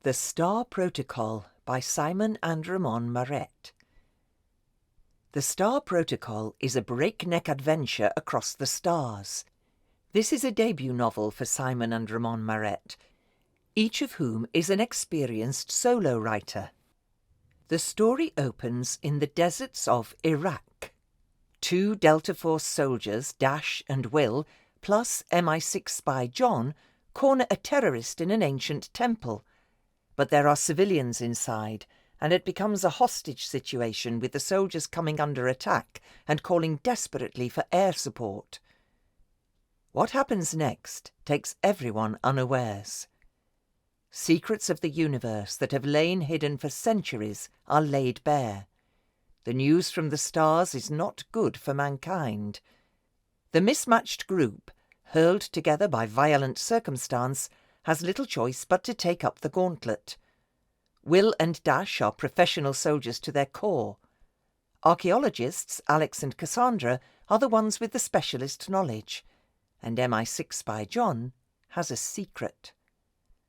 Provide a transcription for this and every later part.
The Star Protocol by Simon and Ramon Marett. The Star Protocol is a breakneck adventure across the stars. This is a debut novel for Simon and Ramon Marett, each of whom is an experienced solo writer. The story opens in the deserts of Iraq. Two Delta Force soldiers, Dash and Will, plus MI6 spy John, corner a terrorist in an ancient temple. But there are civilians inside, and it becomes a hostage situation with the soldiers coming under attack and calling desperately for air support. What happens next takes everyone unawares. Secrets of the universe that have lain hidden for centuries are laid bare. The news from the stars is not good for mankind. The mismatched group, hurled together by violent circumstance, has little choice but to take up the gauntlet. Will and Dash are professional soldiers to their core. Archaeologists, Alex and Cassandra, are the ones with the specialist knowledge. And MI6 spy John has a secret.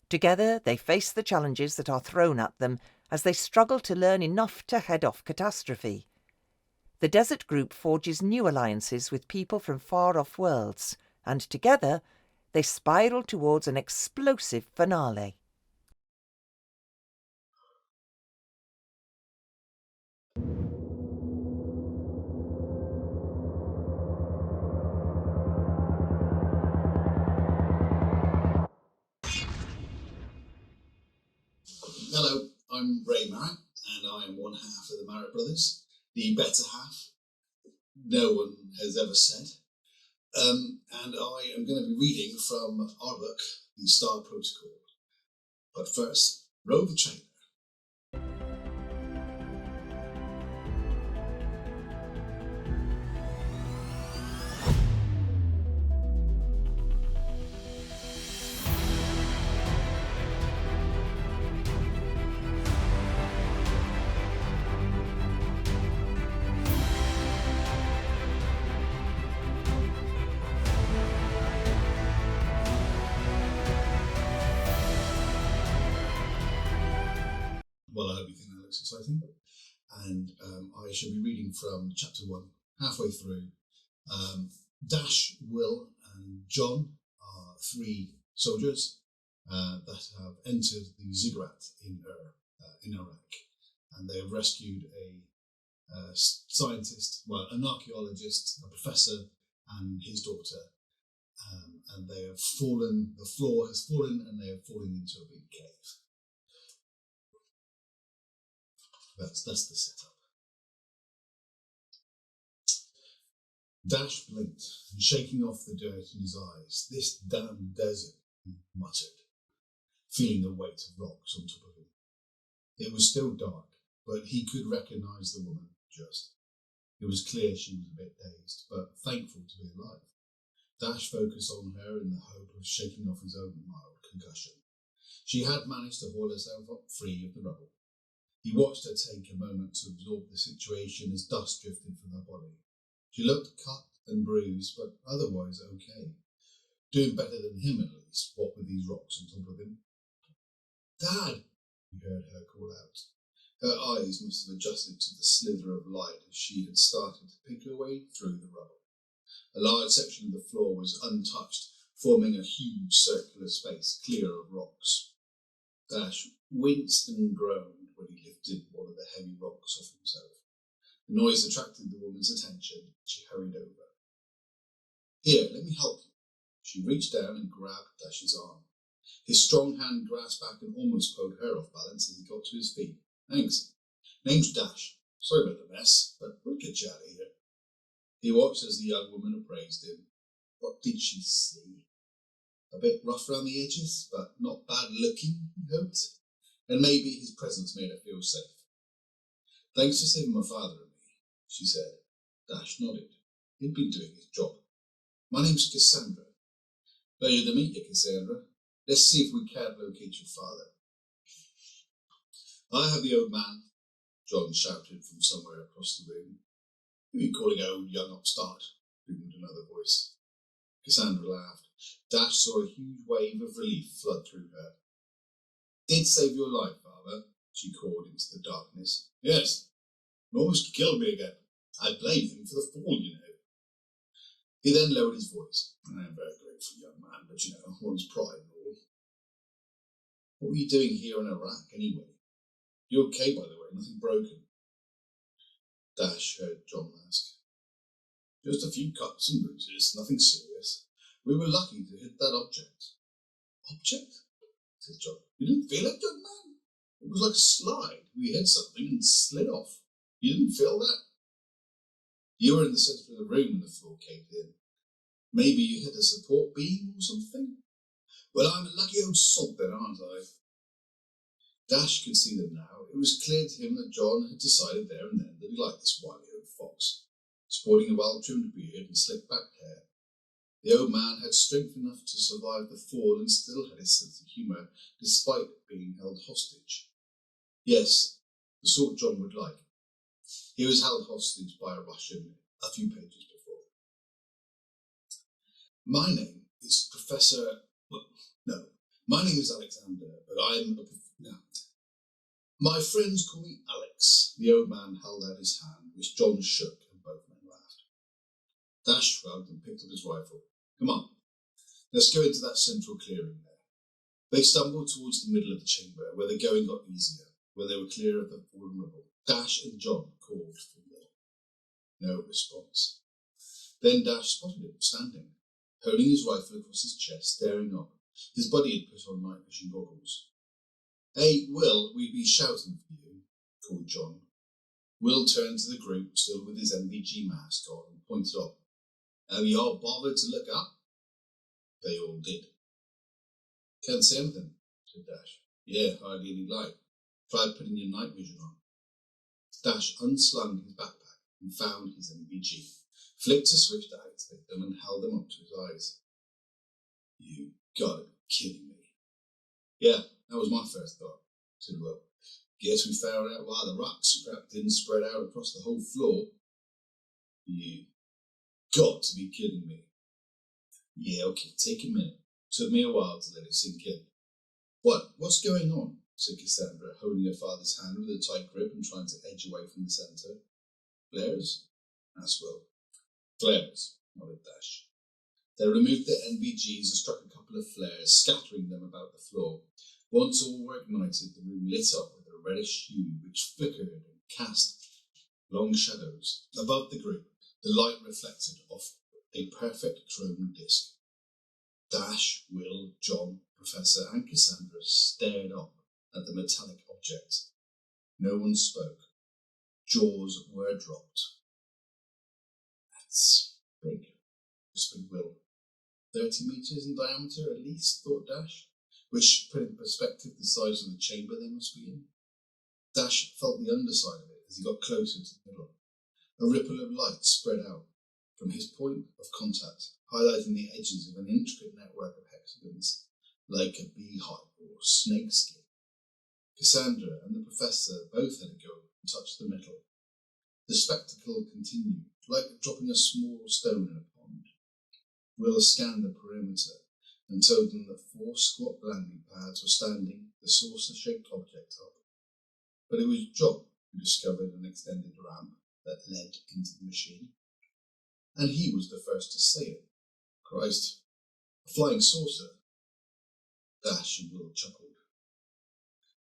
Together they face the challenges that are thrown at them as they struggle to learn enough to head off catastrophe. The desert group forges new alliances with people from far-off worlds, and together they spiral towards an explosive finale. Hello, I'm Ray Marett, and I am one half of the Marett brothers, the better half, no one has ever said. And I am going to be reading from our book, The Star Protocol. But first, roll the trailer. Well, I hope you think that looks exciting. And I shall be reading from chapter 1, halfway through. Dash, Will, and John are three soldiers that have entered the ziggurat in Iraq. And they have rescued a scientist, well, an archaeologist, a professor, and his daughter. And they have fallen, the floor has fallen, and they have fallen into a big cave. That's the setup. Dash blinked, and shaking off the dirt in his eyes. This damn desert, he muttered, feeling the weight of rocks on top of him. It was still dark, but he could recognise the woman just. It was clear she was a bit dazed, but thankful to be alive. Dash focused on her in the hope of shaking off his own mild concussion. She had managed to haul herself up free of the rubble. He watched her take a moment to absorb the situation as dust drifted from her body. She looked cut and bruised, but otherwise okay. Doing better than him, at least, what with these rocks on top of him. "Dad!" he heard her call out. Her eyes must have adjusted to the slither of light as she had started to pick her way through the rubble. A large section of the floor was untouched, forming a huge circular space clear of rocks. Dash winced and groaned when he lifted one of the heavy rocks off himself. The noise attracted the woman's attention, and she hurried over. "Here, let me help you." She reached down and grabbed Dash's arm. His strong hand grasped back and almost pulled her off balance as he got to his feet. "Thanks. Name's Dash. Sorry about the mess, but we'll get you out of here." He watched as the young woman appraised him. What did she see? A bit rough around the edges, but not bad looking, he hoped. And maybe his presence made her feel safe. "Thanks for saving my father and me," she said. Dash nodded. He'd been doing his job. "My name's Cassandra." "Pleasure to meet you, Cassandra. Let's see if we can't locate your father." "I have the old man," John shouted from somewhere across the room. "Who are you calling old, young upstart?" boomed another voice. Cassandra laughed. Dash saw a huge wave of relief flood through her. Did save your life, father, she called into the darkness. Yes, and almost killed me again. I blame him for the fall, you know. He then lowered his voice. I am very grateful, young man, but you know, one's pride and all. What were you doing here in Iraq, anyway? You okay, by the way? Nothing broken? Dash heard John ask. Just a few cuts and bruises, nothing serious. We were lucky to hit that object. Object? Said John. You didn't feel it, young man? It was like a slide. We hit something and slid off. You didn't feel that? You were in the centre of the room when the floor caved in. Maybe you hit a support beam or something? Well, I'm a lucky old sod then, aren't I? Dash could see them now. It was clear to him that John had decided there and then that he liked this wily old fox, sporting a well-trimmed beard and slick-backed hair. The old man had strength enough to survive the fall and still had his sense of humour, despite being held hostage. Yes, the sort John would like. He was held hostage by a Russian a few pages before. My name is my name is Alexander, but my friends call me Alex. The old man held out his hand, which John shook, and both men laughed. Dash shrugged and picked up his rifle. Come on, let's go into that central clearing there. They stumbled towards the middle of the chamber, where the going got easier, when they were clear of the fallen rubble. Dash and John called for Will. No response. Then Dash spotted him, standing, holding his rifle across his chest, staring up. His buddy had put on night vision goggles. Hey, Will, we'd be shouting for you, called John. Will turned to the group, still with his NVG mask on, and pointed up. Have you all bothered to look up? They all did. Can't see anything, said Dash. Yeah, hardly any light. Tried putting your night vision on. Dash unslung his backpack and found his NVG, flicked a switch to activate them, and held them up to his eyes. You gotta be kidding me. Yeah, that was my first thought, said Will. Guess we found out why the rocks and crap didn't spread out across the whole floor. You got to be kidding me. Yeah, okay, take a minute. Took me a while to let it sink in. What's going on? Said Cassandra, holding her father's hand with a tight grip and trying to edge away from the centre. Flares? Asked Will. Flares, nodded Dash. They removed their NVGs and struck a couple of flares, scattering them about the floor. Once all were ignited, the room lit up with a reddish hue which flickered and cast long shadows. Above the group, the light reflected off a perfect chrome disc. Dash, Will, John, Professor, and Cassandra stared up at the metallic object. No one spoke. Jaws were dropped. That's big, whispered Will. 30 metres in diameter at least, thought Dash, which put in perspective the size of the chamber they must be in. Dash felt the underside of it as he got closer to the middle. A ripple of light spread out from his point of contact, highlighting the edges of an intricate network of hexagons, like a beehive or snake skin. Cassandra and the Professor both had a go and touched the metal. The spectacle continued, like dropping a small stone in a pond. Will scanned the perimeter and told them that 4 squat landing pads were standing the saucer-shaped object up. But it was John who discovered an extended ramp that led into the machine. And he was the first to say it. Christ, a flying saucer. Dash and Will chuckled.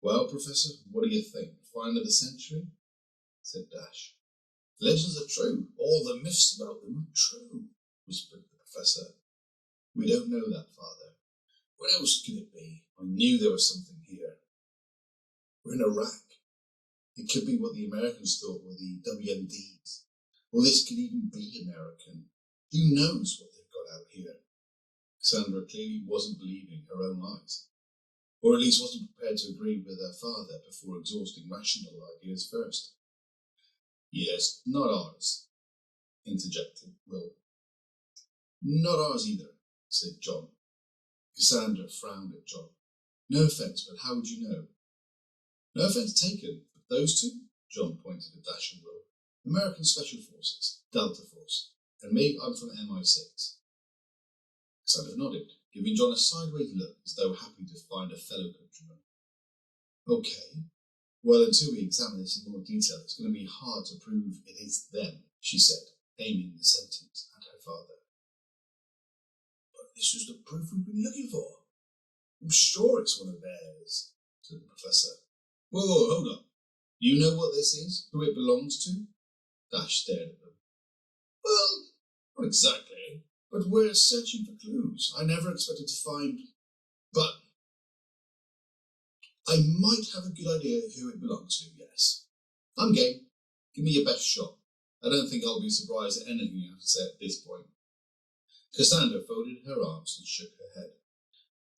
Well, Professor, what do you think? Find of the century? Said Dash. Legends are true. All the myths about them are true, whispered the Professor. We don't know that, Father. What else could it be? I knew there was something here. We're in Iraq. It could be what the Americans thought were the WMDs. Or this could even be American. Who knows what they've got out here? Cassandra clearly wasn't believing her own eyes. Or at least wasn't prepared to agree with her father before exhausting rational ideas first. Yes, not ours, interjected Will. Not ours either, said John. Cassandra frowned at John. No offence, but how would you know? No offence taken, but those two? John pointed at Dash and Will. American Special Forces, Delta Force, and me, I'm from MI6. Cassandra nodded, giving John a sideways look as though happy to find a fellow countryman. Okay. Well, until we examine this in more detail, it's going to be hard to prove it is them, she said, aiming the sentence at her father. But this is the proof we've been looking for. I'm sure it's one of theirs, said the professor. Whoa, hold on. You know what this is? Who it belongs to? Dash stared at them. Well, not exactly, but we're searching for clues. I never expected to find... But I might have a good idea who it belongs to, yes. I'm game. Give me your best shot. I don't think I'll be surprised at anything you have to say at this point. Cassandra folded her arms and shook her head.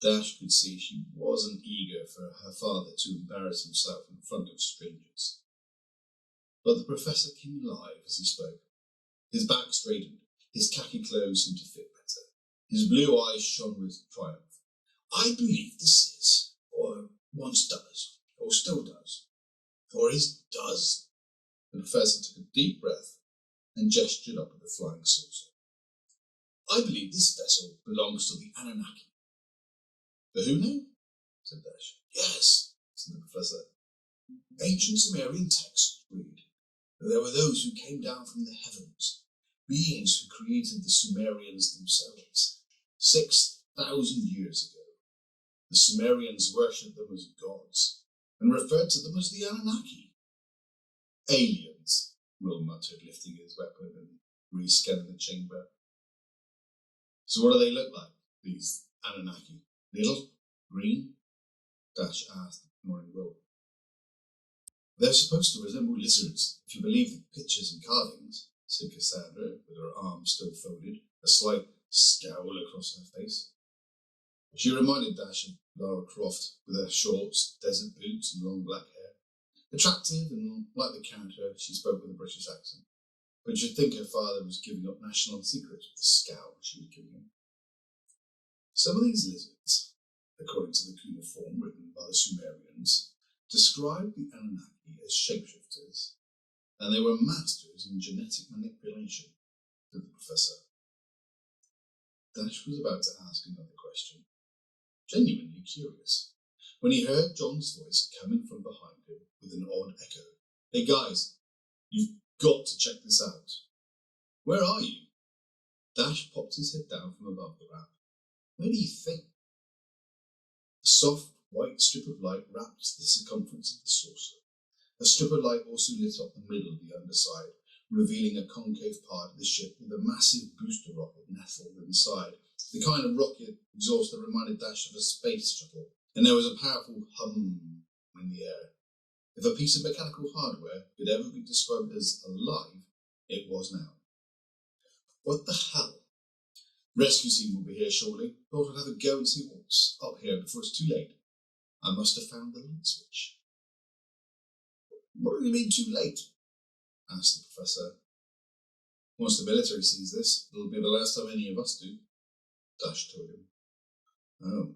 Dash could see she wasn't eager for her father to embarrass himself in front of strangers. But the professor came alive as he spoke. His back straightened, his khaki clothes seemed to fit better. His blue eyes shone with triumph. I believe this is, or once does, or still does, or does. The professor took a deep breath and gestured up at the flying saucer. I believe this vessel belongs to the Anunnaki. The who now? Said Dash. Yes, said the professor. Ancient Sumerian texts read that there were those who came down from the heavens, beings who created the Sumerians themselves. 6,000 years ago, the Sumerians worshipped them as gods and referred to them as the Anunnaki. Aliens, Will muttered, lifting his weapon and rescanning the chamber. So what do they look like, these Anunnaki? Little? Green? Dash asked, ignoring Will. They're supposed to resemble lizards, if you believe the pictures and carvings, said Cassandra, with her arms still folded, a slight scowl across her face. She reminded Dash of Lara Croft, with her shorts, desert boots, and long black hair. Attractive, and like the character, she spoke with a British accent. But you'd think her father was giving up national secrets with the scowl she was giving him. Some of these lizards, according to the cuneiform written by the Sumerians, described the Anunnaki as shapeshifters, and they were masters in genetic manipulation, said the professor. Dash was about to ask another question, genuinely curious, when he heard John's voice coming from behind him with an odd echo. Hey guys, you've got to check this out. Where are you? Dash popped his head down from above the ramp. Where do you think? A soft, white strip of light wrapped the circumference of the saucer. A strip of light also lit up the middle of the underside, revealing a concave part of the ship with a massive booster rocket nestled inside, the kind of rocket exhaust that reminded Dash of a space shuttle, and there was a powerful hum in the air. If a piece of mechanical hardware could ever be described as alive, it was now. What the hell? Rescue team will be here shortly. Thought I'd have a go and see what's up here before it's too late. I must have found the light switch. What do you mean too late? Asked the professor. Once the military sees this, it'll be the last time any of us do. Dash told him. Oh,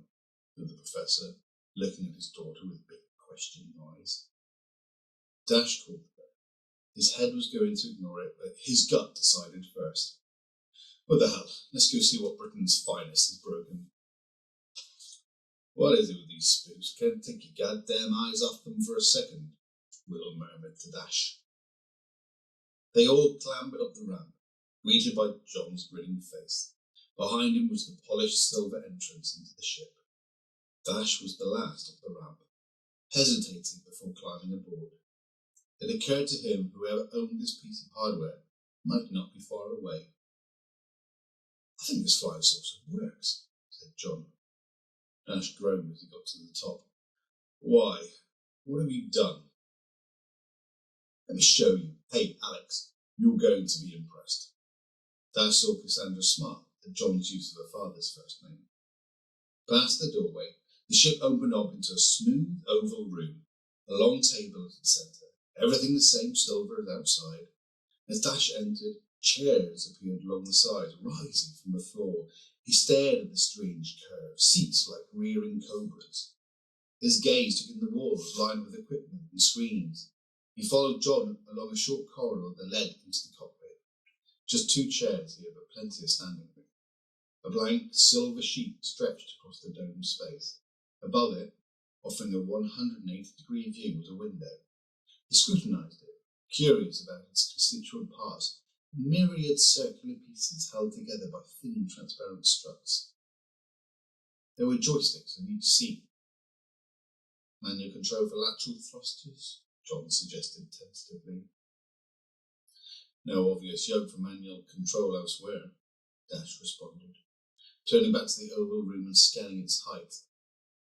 said the professor, looking at his daughter with big questioning eyes. Dash called her. His head was going to ignore it, but his gut decided first. What the hell? Let's go see what Britain's finest has broken. What is it with these spoofs? Can't take your goddamn eyes off them for a second, Will murmured to Dash. They all clambered up the ramp, greeted by John's grinning face. Behind him was the polished silver entrance into the ship. Dash was the last up the ramp, hesitating before climbing aboard. It occurred to him whoever owned this piece of hardware might not be far away. I think this flying saucer works, said John. Dash groaned as he got to the top. Why? What have you done? Let me show you. Hey, Alex, you're going to be impressed. Dash saw Cassandra smile at John's use of her father's first name. Past the doorway, the ship opened up into a smooth oval room, a long table at its centre, everything the same silver as outside. As Dash entered, chairs appeared along the sides, rising from the floor. He stared at the strange curve, seats like rearing cobras. His gaze took in the walls lined with equipment and screens. He followed John along a short corridor that led into the cockpit. Just 2 chairs here, but plenty of standing room. A blank silver sheet stretched across the domed space. Above it, offering a 180-degree view of the window. He scrutinised it, curious about its constituent parts, myriad circular pieces held together by thin, transparent struts. There were joysticks on each seat. Manual control for lateral thrusters, John suggested tentatively. No obvious yoke for manual control elsewhere, Dash responded, turning back to the oval room and scanning its height.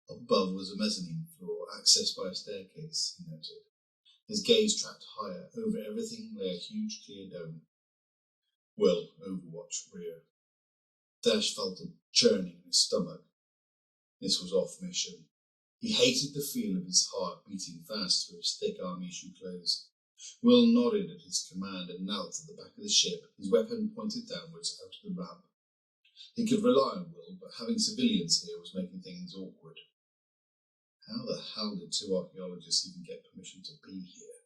Up above was a mezzanine floor, accessed by a staircase, he noted. His gaze tracked higher. Over everything lay a huge clear dome. Well, Overwatch rear. Dash felt a churning in his stomach. This was off mission. He hated the feel of his heart beating fast through his thick army issue clothes. Will nodded at his command and knelt at the back of the ship, his weapon pointed downwards out of the ramp. He could rely on Will, but having civilians here was making things awkward. How the hell did two archaeologists even get permission to be here?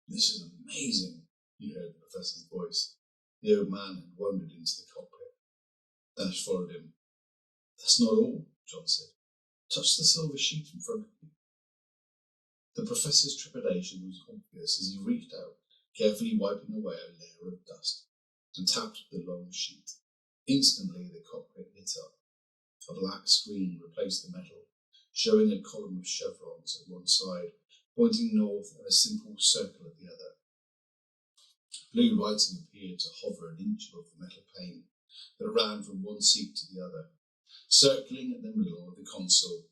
This is amazing, he heard the professor's voice. The old man had wandered into the cockpit. Dash followed him. That's not all, John said. Touch the silver sheet in front of you. The professor's trepidation was obvious as he reached out, carefully wiping away a layer of dust, and tapped the long sheet. Instantly the cockpit lit up. A black screen replaced the metal, showing a column of chevrons at one side, pointing north and a simple circle at the other. Blue writing appeared to hover an inch above the metal pane that ran from one seat to the other. Circling at the middle of the console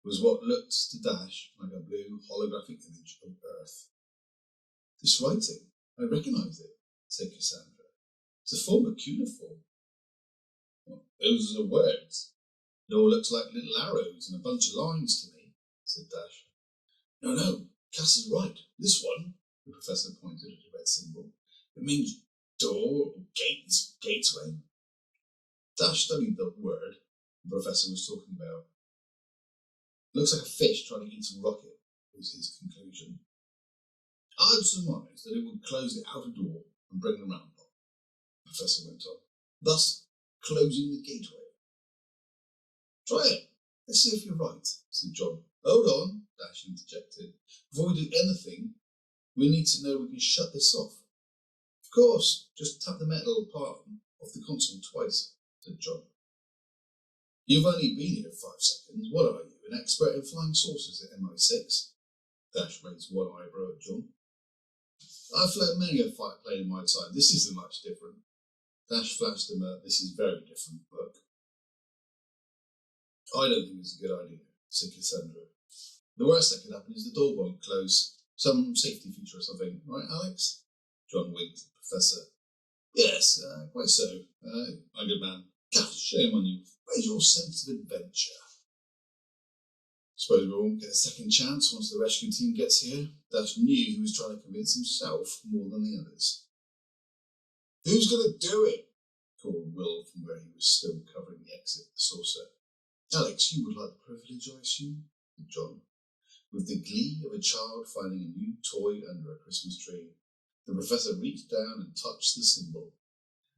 was what looked to Dash like a blue holographic image of Earth. This writing, I recognise it, said Cassandra. It's a form of cuneiform. Well, those are the words. It all looks like little arrows and a bunch of lines to me, said Dash. No, Cass is right. This one, the professor pointed at a red symbol. It means door or gate, gateway. Dash studied the word the professor was talking about. Looks like a fish trying to eat a rocket, was his conclusion. I'd surmise that it would close the outer door and bring the ramp up, the professor went on, thus closing the gateway. Try it. Let's see if you're right, said John. Hold on, Dash interjected. Before we do anything, we need to know we can shut this off. Of course, just tap the metal part off the console twice, said John. You've only been here 5 seconds. What are you, an expert in flying saucers at MI6? Dash raised one eyebrow at John. I've flown many a fight plane in my time. This isn't much different. Dash flashed him a "this is very different" look. I don't think it's a good idea, said Cassandra. The worst that could happen is the door won't close. Some safety feature or something, right, Alex? John winked at the professor. Yes, quite so. My good man. God, shame on you. Where's your sense of adventure? Suppose we won't get a second chance once the rescue team gets here. Dash knew he was trying to convince himself more than the others. Who's going to do it? Called Will from where he was still covering the exit of the saucer. Alex, you would like the privilege, I assume? Said John. With the glee of a child finding a new toy under a Christmas tree, the professor reached down and touched the symbol.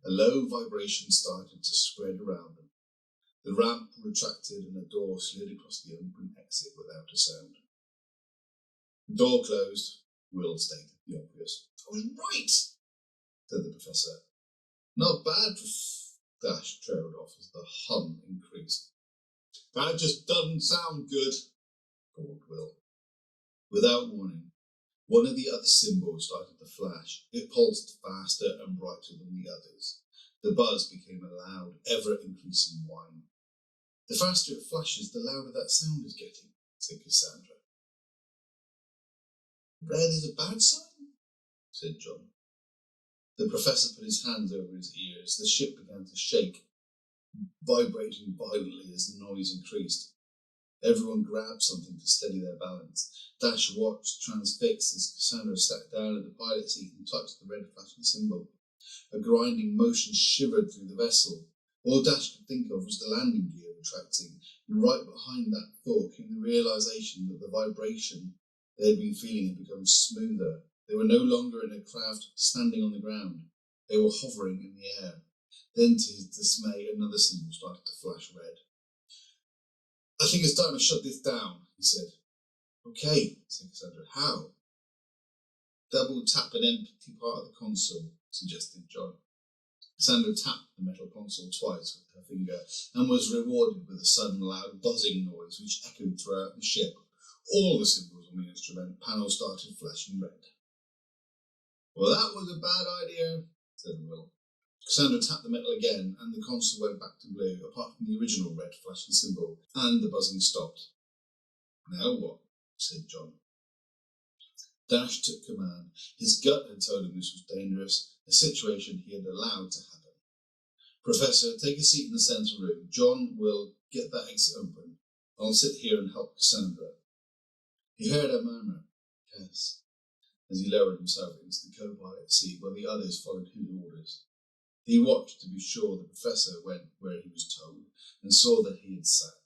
A low vibration started to spread around them. The ramp retracted and a door slid across the open exit without a sound. The door closed. Will stated the obvious. I was right, said the professor. Not bad for Dash trailed off as the hum increased. That just doesn't sound good, called Will. Without warning, one of the other symbols started to flash. It pulsed faster and brighter than the others. The buzz became a loud, ever-increasing whine. The faster it flashes, the louder that sound is getting, said Cassandra. Red is a bad sign, said John. The professor put his hands over his ears. The ship began to shake, vibrating violently as the noise increased. Everyone grabbed something to steady their balance. Dash watched, transfixed, as Cassandra sat down in the pilot seat and touched the red flashing symbol. A grinding motion shivered through the vessel. All Dash could think of was the landing gear retracting, and right behind that thought came the realization that the vibration they had been feeling had become smoother. They were no longer in a craft standing on the ground. They were hovering in the air. Then, to his dismay, another symbol started to flash red. I think it's time to shut this down, he said. Okay, said Cassandra. How? Double tap an empty part of the console, suggested John. Cassandra tapped the metal console twice with her finger and was rewarded with a sudden loud buzzing noise which echoed throughout the ship. All the symbols on the instrument panel started flashing red. Well, that was a bad idea, said Will. Cassandra tapped the metal again, and the console went back to blue, apart from the original red flashing symbol, and the buzzing stopped. Now what? Said John. Dash took command. His gut had told him this was dangerous, a situation he had allowed to happen. Professor, take a seat in the centre room. John will get that exit open. I'll sit here and help Cassandra. He heard her murmur, Cass, as he lowered himself into the co-pilot seat where the others followed his orders. He watched to be sure the professor went where he was told and saw that he had sat.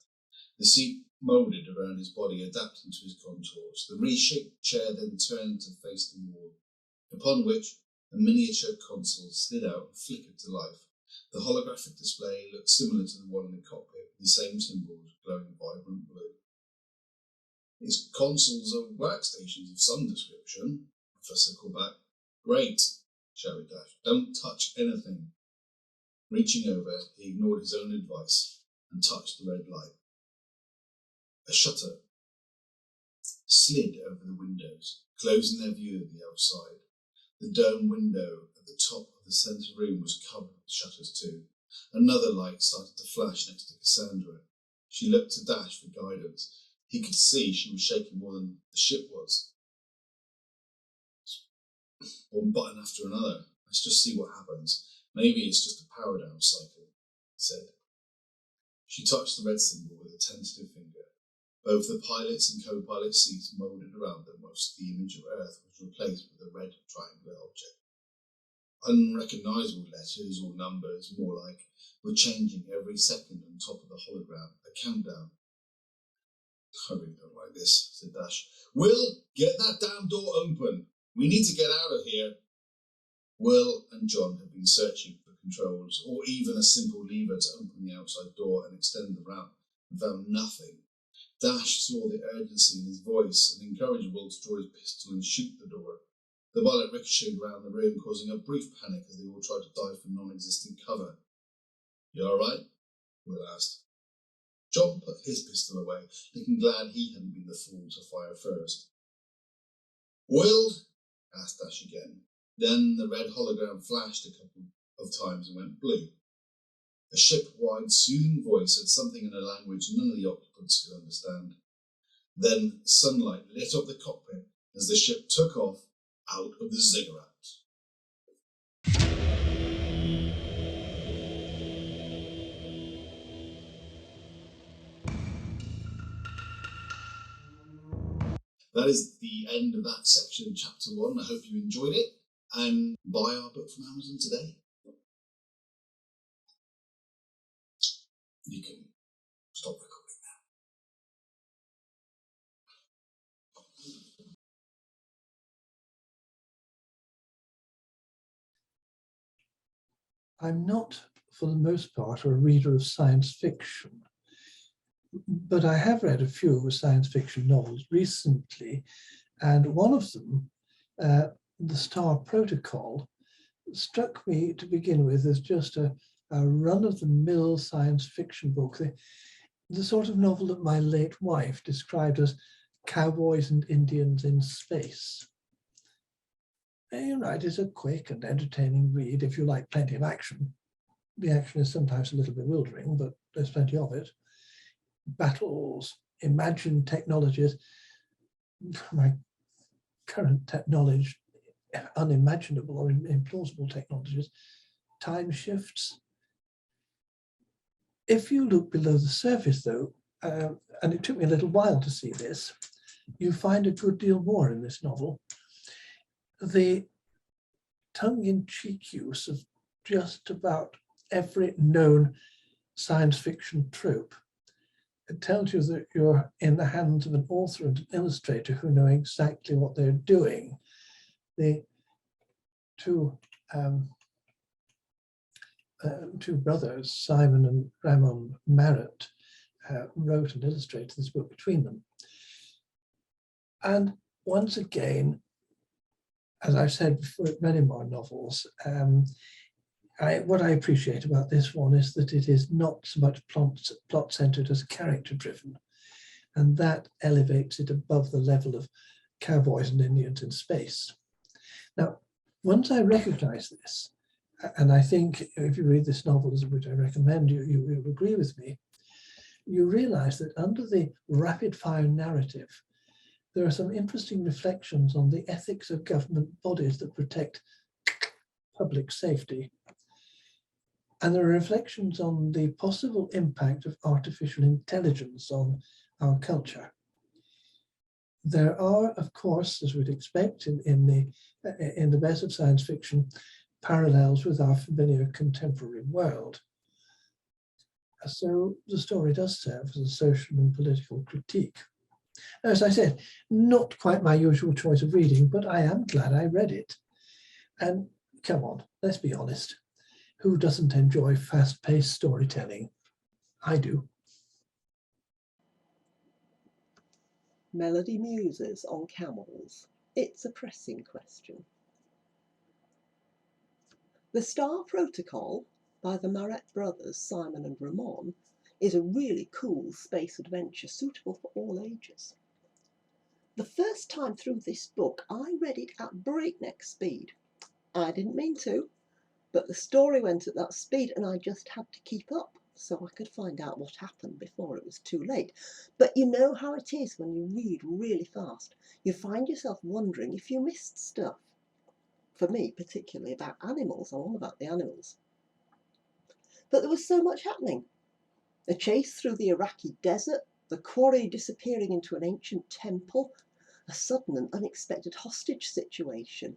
The seat moulded around his body, adapting to his contours. The reshaped chair then turned to face the wall, upon which a miniature console slid out and flickered to life. The holographic display looked similar to the one in the cockpit, with the same symbols glowing vibrant blue. These consoles are workstations of some description, Professor called back. Great, shouted Dash. Don't touch anything. Reaching over, he ignored his own advice and touched the red light. A shutter slid over the windows, closing their view of the outside. The dome window at the top of the centre room was covered with shutters too. Another light started to flash next to Cassandra. She looked to Dash for guidance. He could see she was shaking more than the ship was. One button after another. Let's just see what happens. Maybe it's just a power down cycle, he said. She touched the red symbol with a tentative finger. Both the pilots and co-pilot seats moulded around them whilst the image of Earth was replaced with a red triangular object. Unrecognisable letters or numbers, more like, were changing every second on top of the hologram, a countdown. I really don't like this, said Dash. Will, get that damn door open. We need to get out of here. Will and John had been searching for controls, or even a simple lever to open the outside door and extend the ramp, and found nothing. Dash saw the urgency in his voice and encouraged Will to draw his pistol and shoot the door. The bullet ricocheted around the room, causing a brief panic as they all tried to dive for non-existent cover. You all right? Will asked. John put his pistol away, looking glad he hadn't been the fool to fire first. Will? Asked Dash again. Then the red hologram flashed a couple of times and went blue. A ship-wide, soothing voice said something in a language none of the occupants could understand. Then sunlight lit up the cockpit as the ship took off out of the ziggurat. That is the end of that section, chapter 1. I hope you enjoyed it, and buy our book from Amazon today. You can stop recording now. I'm not, for the most part, a reader of science fiction, but I have read a few science fiction novels recently, and one of them, The Star Protocol, struck me to begin with as just a run-of-the-mill science fiction book, the sort of novel that my late wife described as cowboys and Indians in space. You're right, it's a quick and entertaining read if you like plenty of action. The action is sometimes a little bewildering, but there's plenty of it. Battles, imagined technologies, my current knowledge, unimaginable or implausible technologies, time shifts. If you look below the surface though, and it took me a little while to see this, you find a good deal more in this novel. The tongue-in-cheek use of just about every known science fiction trope. It tells you that you're in the hands of an author and an illustrator who know exactly what they're doing. The two brothers, Simon and Ramon Marett, wrote and illustrated this book between them. And once again, as I've said before, many more novels, what I appreciate about this one is that it is not so much plot-centered as character-driven, and that elevates it above the level of cowboys and Indians in space. Now, once I recognize this, and I think if you read this novel, which I recommend, you will agree with me, you realize that under the rapid-fire narrative, there are some interesting reflections on the ethics of government bodies that protect public safety. And there are reflections on the possible impact of artificial intelligence on our culture. There are, of course, as we'd expect in the best of science fiction, parallels with our familiar contemporary world. So the story does serve as a social and political critique. As I said, not quite my usual choice of reading, but I am glad I read it. And come on, let's be honest. Who doesn't enjoy fast-paced storytelling? I do. Melody muses on camels. It's a pressing question. The Star Protocol by the Marett brothers, Simon and Ramon, is a really cool space adventure suitable for all ages. The first time through this book, I read it at breakneck speed. I didn't mean to, but the story went at that speed and I just had to keep up so I could find out what happened before it was too late. But you know how it is when you read really fast. You find yourself wondering if you missed stuff. For me, particularly about animals, I'm all about the animals. But there was so much happening. A chase through the Iraqi desert, the quarry disappearing into an ancient temple, a sudden and unexpected hostage situation.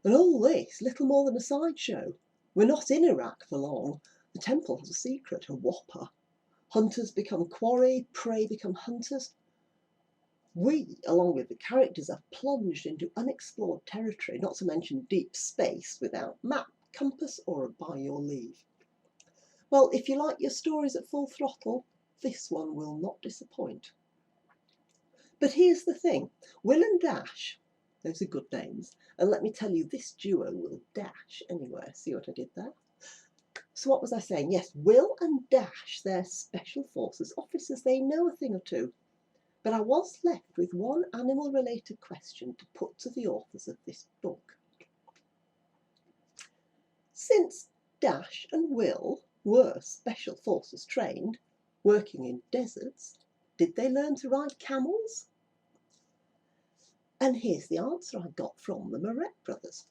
And all this, little more than a sideshow. We're not in Iraq for long. The temple has a secret, a whopper. Hunters become quarry, prey become hunters. We, along with the characters, are plunged into unexplored territory, not to mention deep space, without map, compass, or a by your leave. Well, if you like your stories at full throttle, this one will not disappoint. But here's the thing, Will and Dash, those are good names, and let me tell you, this duo will dash anywhere. See what I did there? So what was I saying? Yes, Will and Dash, they're special forces officers. They know a thing or two. But I was left with one animal-related question to put to the authors of this book. Since Dash and Will were special forces trained, working in deserts, did they learn to ride camels? And here's the answer I got from the Marett brothers.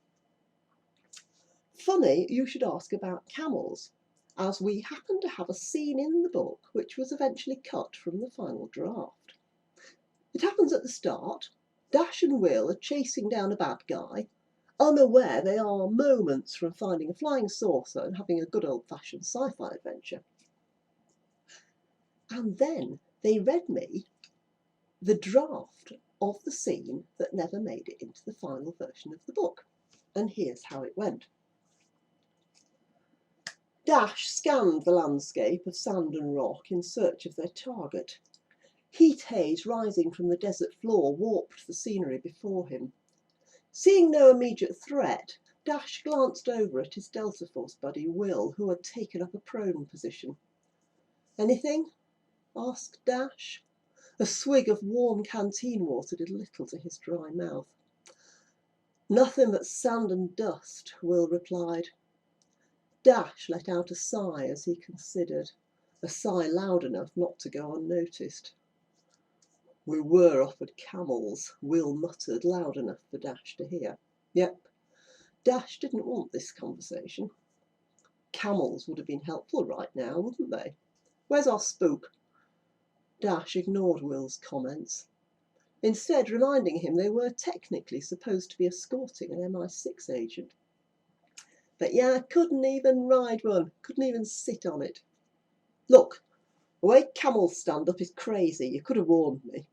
Funny you should ask about camels, as we happen to have a scene in the book which was eventually cut from the final draft. It happens at the start. Dash and Will are chasing down a bad guy, unaware they are moments from finding a flying saucer and having a good old-fashioned sci-fi adventure. And then they read me the draft of the scene that never made it into the final version of the book. And here's how it went. Dash scanned the landscape of sand and rock in search of their target. Heat haze rising from the desert floor warped the scenery before him. Seeing no immediate threat, Dash glanced over at his Delta Force buddy Will, who had taken up a prone position. "Anything?" asked Dash. A swig of warm canteen water did little to his dry mouth. "Nothing but sand and dust," Will replied. Dash let out a sigh as he considered, a sigh loud enough not to go unnoticed. "We were offered camels," Will muttered, loud enough for Dash to hear. Yep, Dash didn't want this conversation. Camels would have been helpful right now, wouldn't they? Where's our spook? Dash ignored Will's comments, instead reminding him they were technically supposed to be escorting an MI6 agent. But yeah, I couldn't even ride one, couldn't even sit on it. "Look, the way camels stand up is crazy, you could have warned me."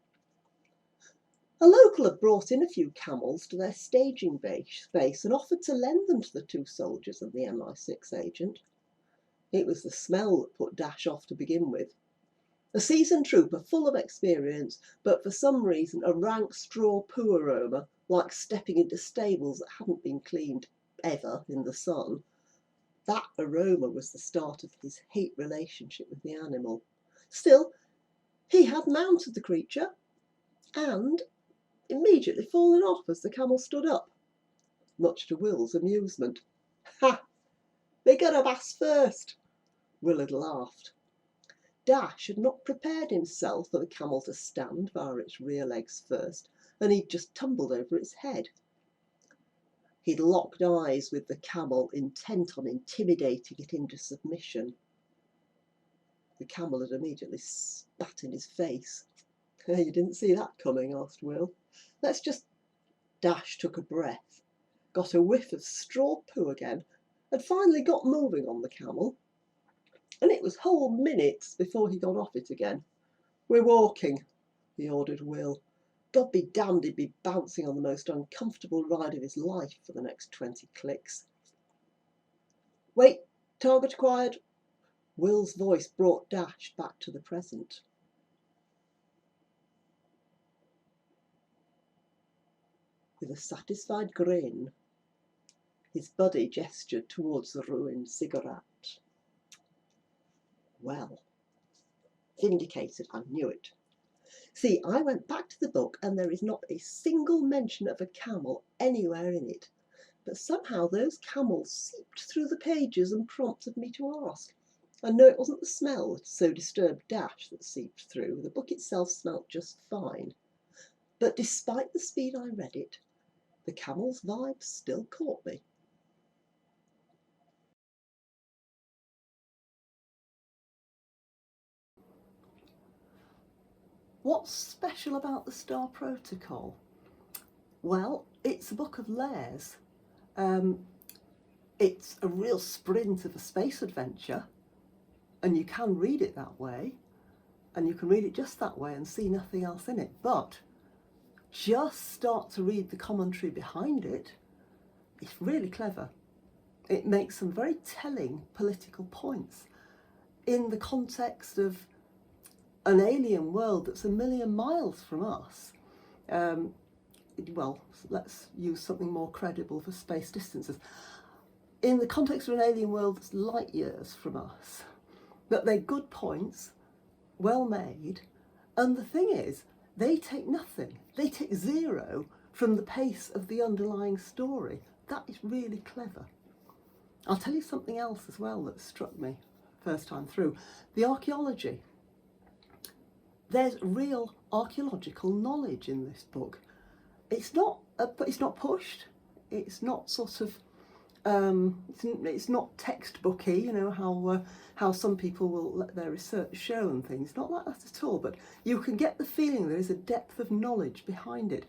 A local had brought in a few camels to their staging base and offered to lend them to the two soldiers and the MI6 agent. It was the smell that put Dash off to begin with. A seasoned trooper full of experience, but for some reason a rank straw poo aroma, like stepping into stables that hadn't been cleaned ever in the sun. That aroma was the start of his hate relationship with the animal. Still, he had mounted the creature and immediately fallen off as the camel stood up, much to Will's amusement. Ha! They got a ass first, Will had laughed. Dash had not prepared himself for the camel to stand via its rear legs first, and he'd just tumbled over its head. He'd locked eyes with the camel, intent on intimidating it into submission. The camel had immediately spat in his face. You didn't see that coming, asked Will. Let's just... Dash took a breath, got a whiff of straw poo again, and finally got moving on the camel. And it was whole minutes before he got off it again. We're walking, he ordered Will. God be damned, he'd be bouncing on the most uncomfortable ride of his life for the next 20 clicks. Wait, target acquired. Will's voice brought Dash back to the present. With a satisfied grin, his buddy gestured towards the ruined cigarette. Well, vindicated, I knew it. See, I went back to the book and there is not a single mention of a camel anywhere in it. But somehow those camels seeped through the pages and prompted me to ask. I know it wasn't the smell that so disturbed Dash that seeped through. The book itself smelt just fine. But despite the speed I read it, the camel's vibe still caught me. What's special about the Star Protocol? Well, it's a book of layers. It's a real sprint of a space adventure, and you can read it that way, and you can read it just that way and see nothing else in it. But just start to read the commentary behind it. It's really clever. It makes some very telling political points in the context of an alien world that's 1,000,000 miles from us. Well, let's use something more credible for space distances. In the context of an alien world that's light years from us. But they're good points, well made, and the thing is, they take nothing. They take zero from the pace of the underlying story. That is really clever. I'll tell you something else as well that struck me first time through. The archaeology. There's real archaeological knowledge in this book. It's not pushed. It's not sort of it's not textbooky, you know, how some people will let their research show and things. Not like that at all, but you can get the feeling there is a depth of knowledge behind it.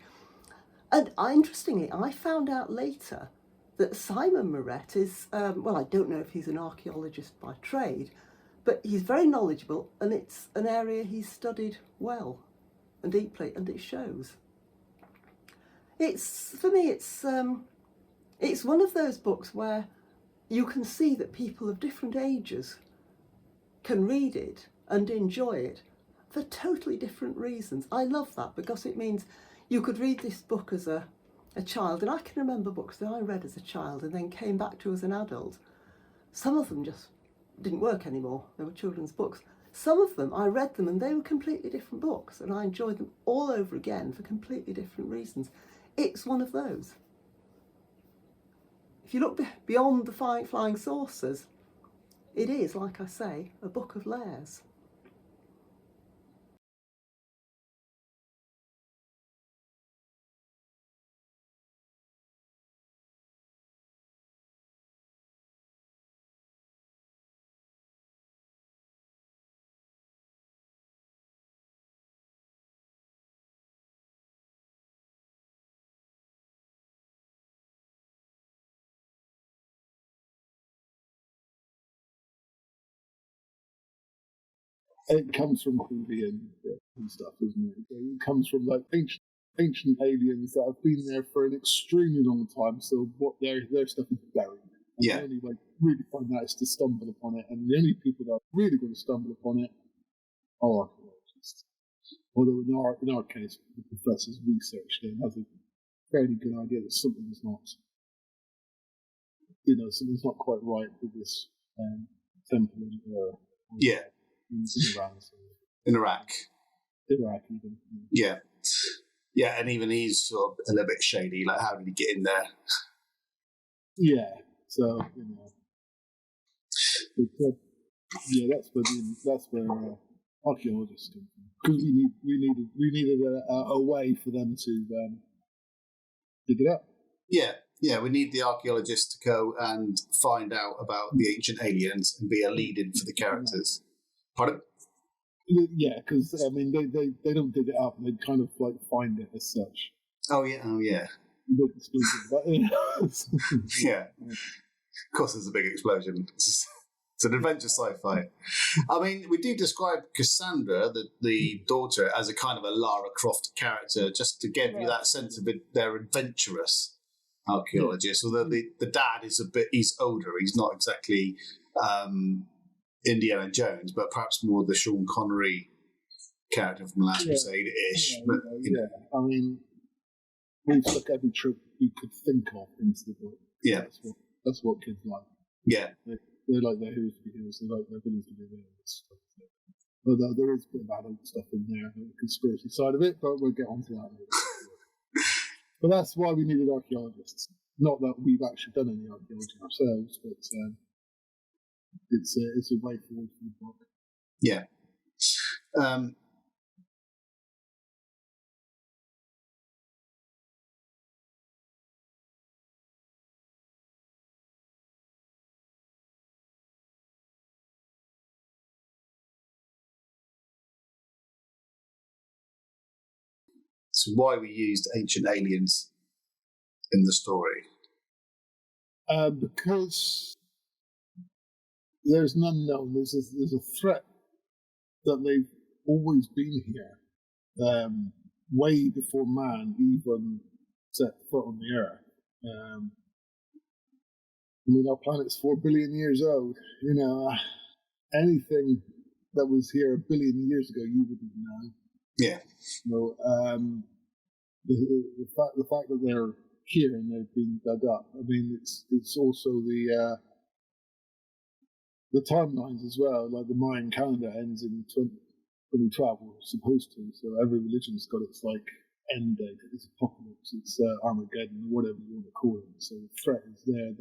And interestingly, I found out later that Simon Marett is, well, I don't know if he's an archaeologist by trade, but he's very knowledgeable, and it's an area he's studied well and deeply, and it shows. For me, it's one of those books where you can see that people of different ages can read it and enjoy it for totally different reasons. I love that because it means you could read this book as a child, and I can remember books that I read as a child and then came back to as an adult. Some of them just didn't work anymore. They were children's books. Some of them, I read them and they were completely different books, and I enjoyed them all over again for completely different reasons. It's one of those. If you look beyond the flying saucers, it is, like I say, a book of layers. It comes from Korean and stuff, isn't it? It comes from like ancient aliens that have been there for an extremely long time. So what their stuff is buried. And the only way to really find out is to stumble upon it, and the only people that are really going to stumble upon it archaeologists. Although in our case, the professor's researched it and has a fairly good idea that something's not, something's not quite right with this temple in Iran. In Iraq. Iraq, even. Yeah. Yeah, and even he's sort of a little bit shady. Like, how did he get in there? Yeah. So, that's where archaeologists come from. Because we needed a way for them to dig it up. Yeah, we need the archaeologists to go and find out about the ancient aliens and be a lead-in for the characters. Pardon? Yeah, because they don't dig it up; they kind of like find it as such. Oh yeah. Yeah. Of course, there's a big explosion. It's an adventure sci-fi. I mean, we do describe Cassandra, the daughter, as a kind of a Lara Croft character, just to give you that sense of it. They're adventurous archaeologists. Although the dad is he's older. He's not exactly Indiana Jones, but perhaps more the Sean Connery character from Last Crusade-ish. I mean, we took every trick we could think of into the book. Yeah. That's what kids like. Yeah. They like their heroes to be heroes, they like their villains to be villains. Although there is a bit of adult stuff in there, the conspiracy side of it, but we'll get onto that later. But that's why we needed archaeologists. Not that we've actually done any archaeology ourselves, but it's a way forward for the book. Yeah. So why we used ancient aliens in the story? Because there's an unknown. There's a threat that they've always been here, way before man even set foot on the Earth. Our planet's 4 billion years old. Anything that was here 1 billion years ago, you wouldn't know. Yeah. The fact that they're here and they've been dug up. I mean, it's also the timelines as well. Like the Mayan calendar ends in 2012, or supposed to. So every religion's got its end date. It's apocalypse. It's Armageddon, or whatever you want to call it. So the threat is there.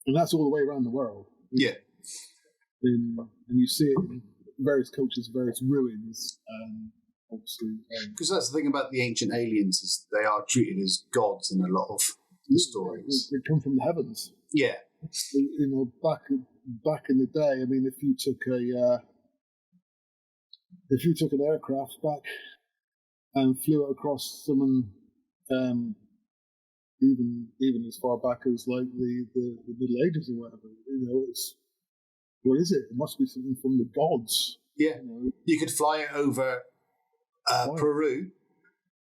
And that's all the way around the world. Yeah. And you see it in various cultures, various ruins. Obviously, because that's the thing about the ancient aliens is they are treated as gods in a lot of the stories. They come from the heavens. Yeah. Back in the day, I mean, if you took an aircraft back and flew it across someone, even as far back as like the Middle Ages or whatever, what is it? It must be something from the gods. Yeah. You could fly it over Peru,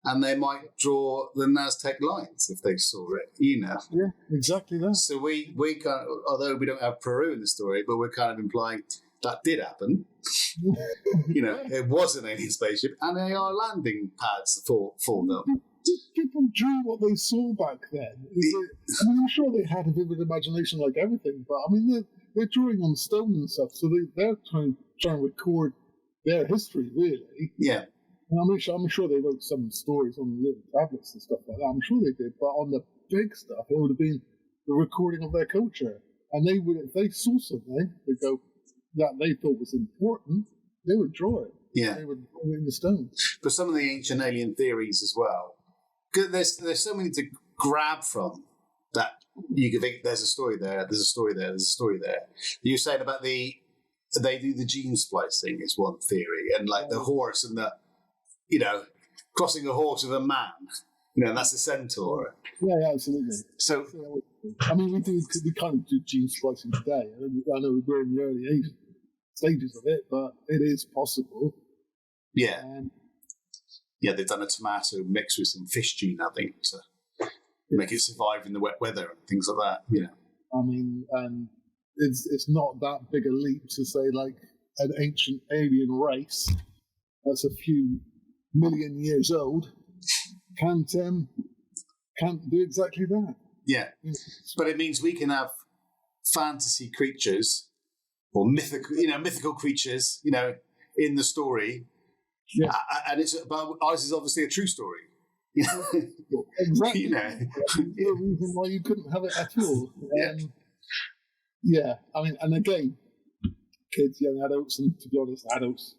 and they might draw the Naztec lines if they saw it, Yeah, exactly that. So we kind of, although we don't have Peru in the story, but we're kind of implying that did happen. It was an alien spaceship, and they are landing pads for them. People drew what they saw back then. I'm sure they had a vivid imagination like everything, but I mean, they're drawing on stone and stuff, so they're trying to record their history, really. Yeah. I'm sure they wrote some stories on little tablets and stuff like that. I'm sure they did, but on the big stuff, it would have been the recording of their culture. And they would, if they saw something that they thought was important, they would draw it. Yeah, they would draw it in the stone. But some of the ancient alien theories as well. There's so many to grab from that you could think there's a story there, there's a story there, there's a story there. You're saying about they do the gene splicing is one theory, and like the horse and the crossing a horse with a man, that's a centaur. Yeah, absolutely. So, I mean, we kind of do gene splicing today. I know we're in the early stages of it, but it is possible. Yeah. Yeah, they've done a tomato mixed with some fish gene, I think, to make it survive in the wet weather and things like that. I mean, and it's not that big a leap to say, like, an ancient alien race that's a few million years old can't do exactly that. Yeah, but it means we can have fantasy creatures or mythical creatures, in the story. Yeah. And but ours is obviously a true story. Exactly. There's no reason why you couldn't have it at all. I mean, and again, kids, young adults, and to be honest, adults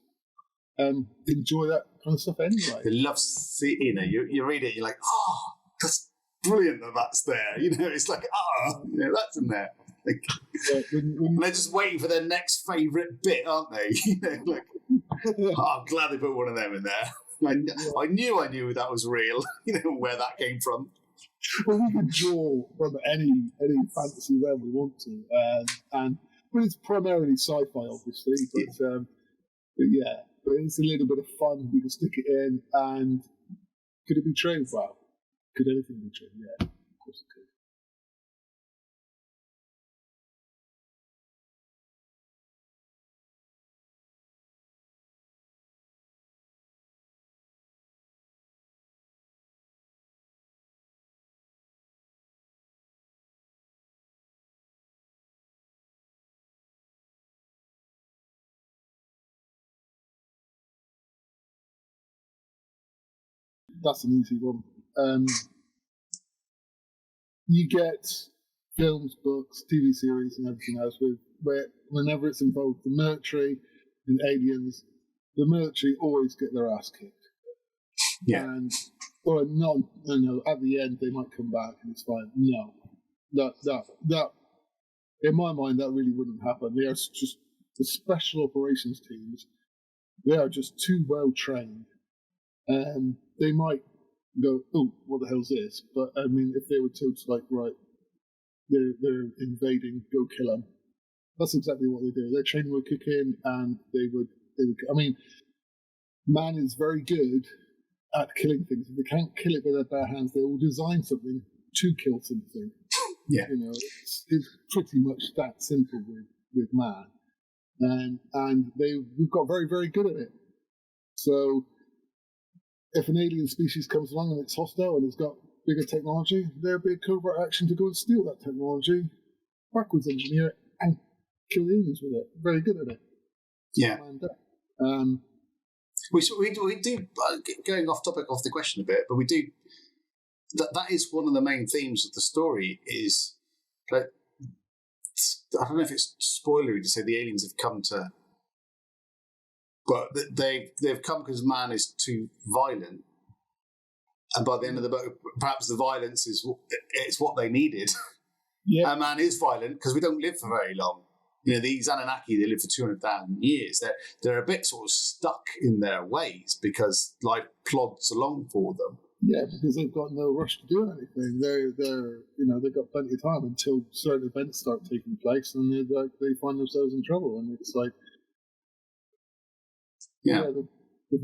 enjoy that kind of stuff anyway. They love seeing you read it, you're like, oh, that's brilliant that's there. It's like, that's in there. Like, when they're just waiting for their next favourite bit, aren't they? I'm glad they put one of them in there. I knew that was real. Where that came from. Well, we can draw from any fantasy realm we want to, but it's primarily sci-fi, obviously. But it's a little bit of fun. We can stick it in, and could it be true? Well, could anything be true? Yeah, of course it could. That's an easy one. You get films, books, TV series, and everything else where whenever it's involved the military and aliens, the military always get their ass kicked. Yeah. Or not. No. At the end, they might come back and it's fine. No, that in my mind, that really wouldn't happen. They are just the special operations teams. They are just too well trained. They might go, oh, what the hell's this? But I mean, if they were told to, like, right, they're invading, go kill them. That's exactly what they do. Their training would kick in, and they would. I mean, man is very good at killing things. If they can't kill it with their bare hands, they will design something to kill something. Yeah, it's pretty much that simple with man, and we've got very, very good at it. So, if an alien species comes along and it's hostile and it's got bigger technology, there'll be a covert action to go and steal that technology, backwards engineer it, and kill the aliens with it. Very good at it. Yeah. We do, going off topic, off the question a bit, but we do, that is one of the main themes of the story is, like, I don't know if it's spoilery to say the aliens have come to, but they've come because man is too violent, and by the end of the book, perhaps the violence it's what they needed. Yeah, and man is violent because we don't live for very long. These Anunnaki, they live for 200,000 years. They're a bit sort of stuck in their ways because life plods along for them. Yeah, because they've got no rush to do anything. They've got plenty of time until certain events start taking place, and they find themselves in trouble. And it's like, the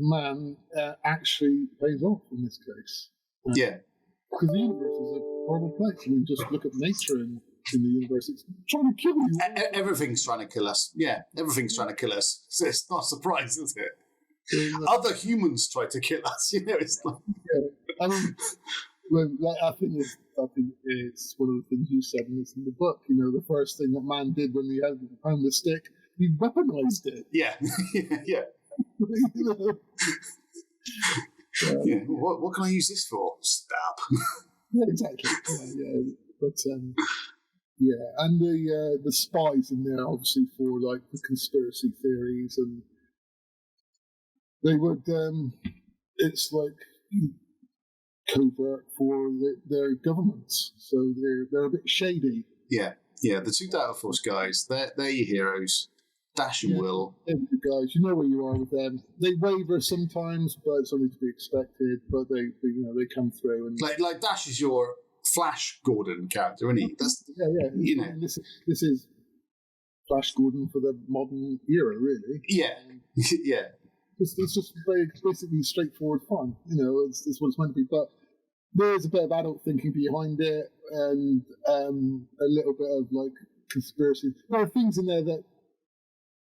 man actually pays off in this case. Because the universe is a horrible place. I mean, just look at nature in the universe. It's trying to kill you. Everything's trying to kill us. Yeah, everything's trying to kill us. So it's not a surprise, is it? Other humans try to kill us. It's like... I mean, I think it's one of the things you said in the book. The first thing that man did when he found the stick, he weaponized it. Yeah, yeah. What can I use this for? Stab. Yeah, exactly. Yeah. But and the spies in there, obviously, for like the conspiracy theories, and they would. It's like covert for their governments, so they're a bit shady. Yeah. The two Data Force guys, they're your heroes. Dash and Will. They're good guys. You know where you are with them. They waver sometimes, but it's only to be expected. But they come through and like Dash is your Flash Gordon character, isn't he? That's This is Flash Gordon for the modern era, really. Yeah, yeah. It's just basically straightforward fun. It's what it's meant to be. But there's a bit of adult thinking behind it, and a little bit of like conspiracy. There are things in there that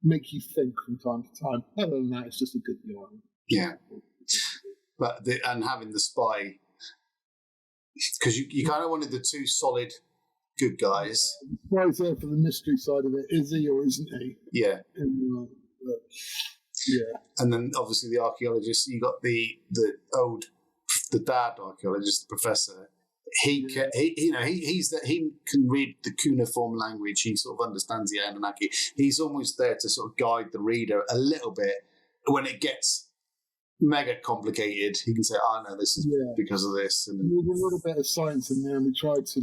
make you think from time to time. Other than that, it's just a good yarn. Yeah. But and having the spy, because you kind of wanted the two solid good guys. Spy's there for the mystery side of it. Is he or isn't he? Yeah. Yeah. And then obviously the archaeologist, you got the dad archaeologist, the professor. He can read the cuneiform language. He sort of understands the Anunnaki. He's almost there to sort of guide the reader a little bit when it gets mega complicated. He can say, "Oh no, this is because of this." And there's a little bit of science in there, and we tried to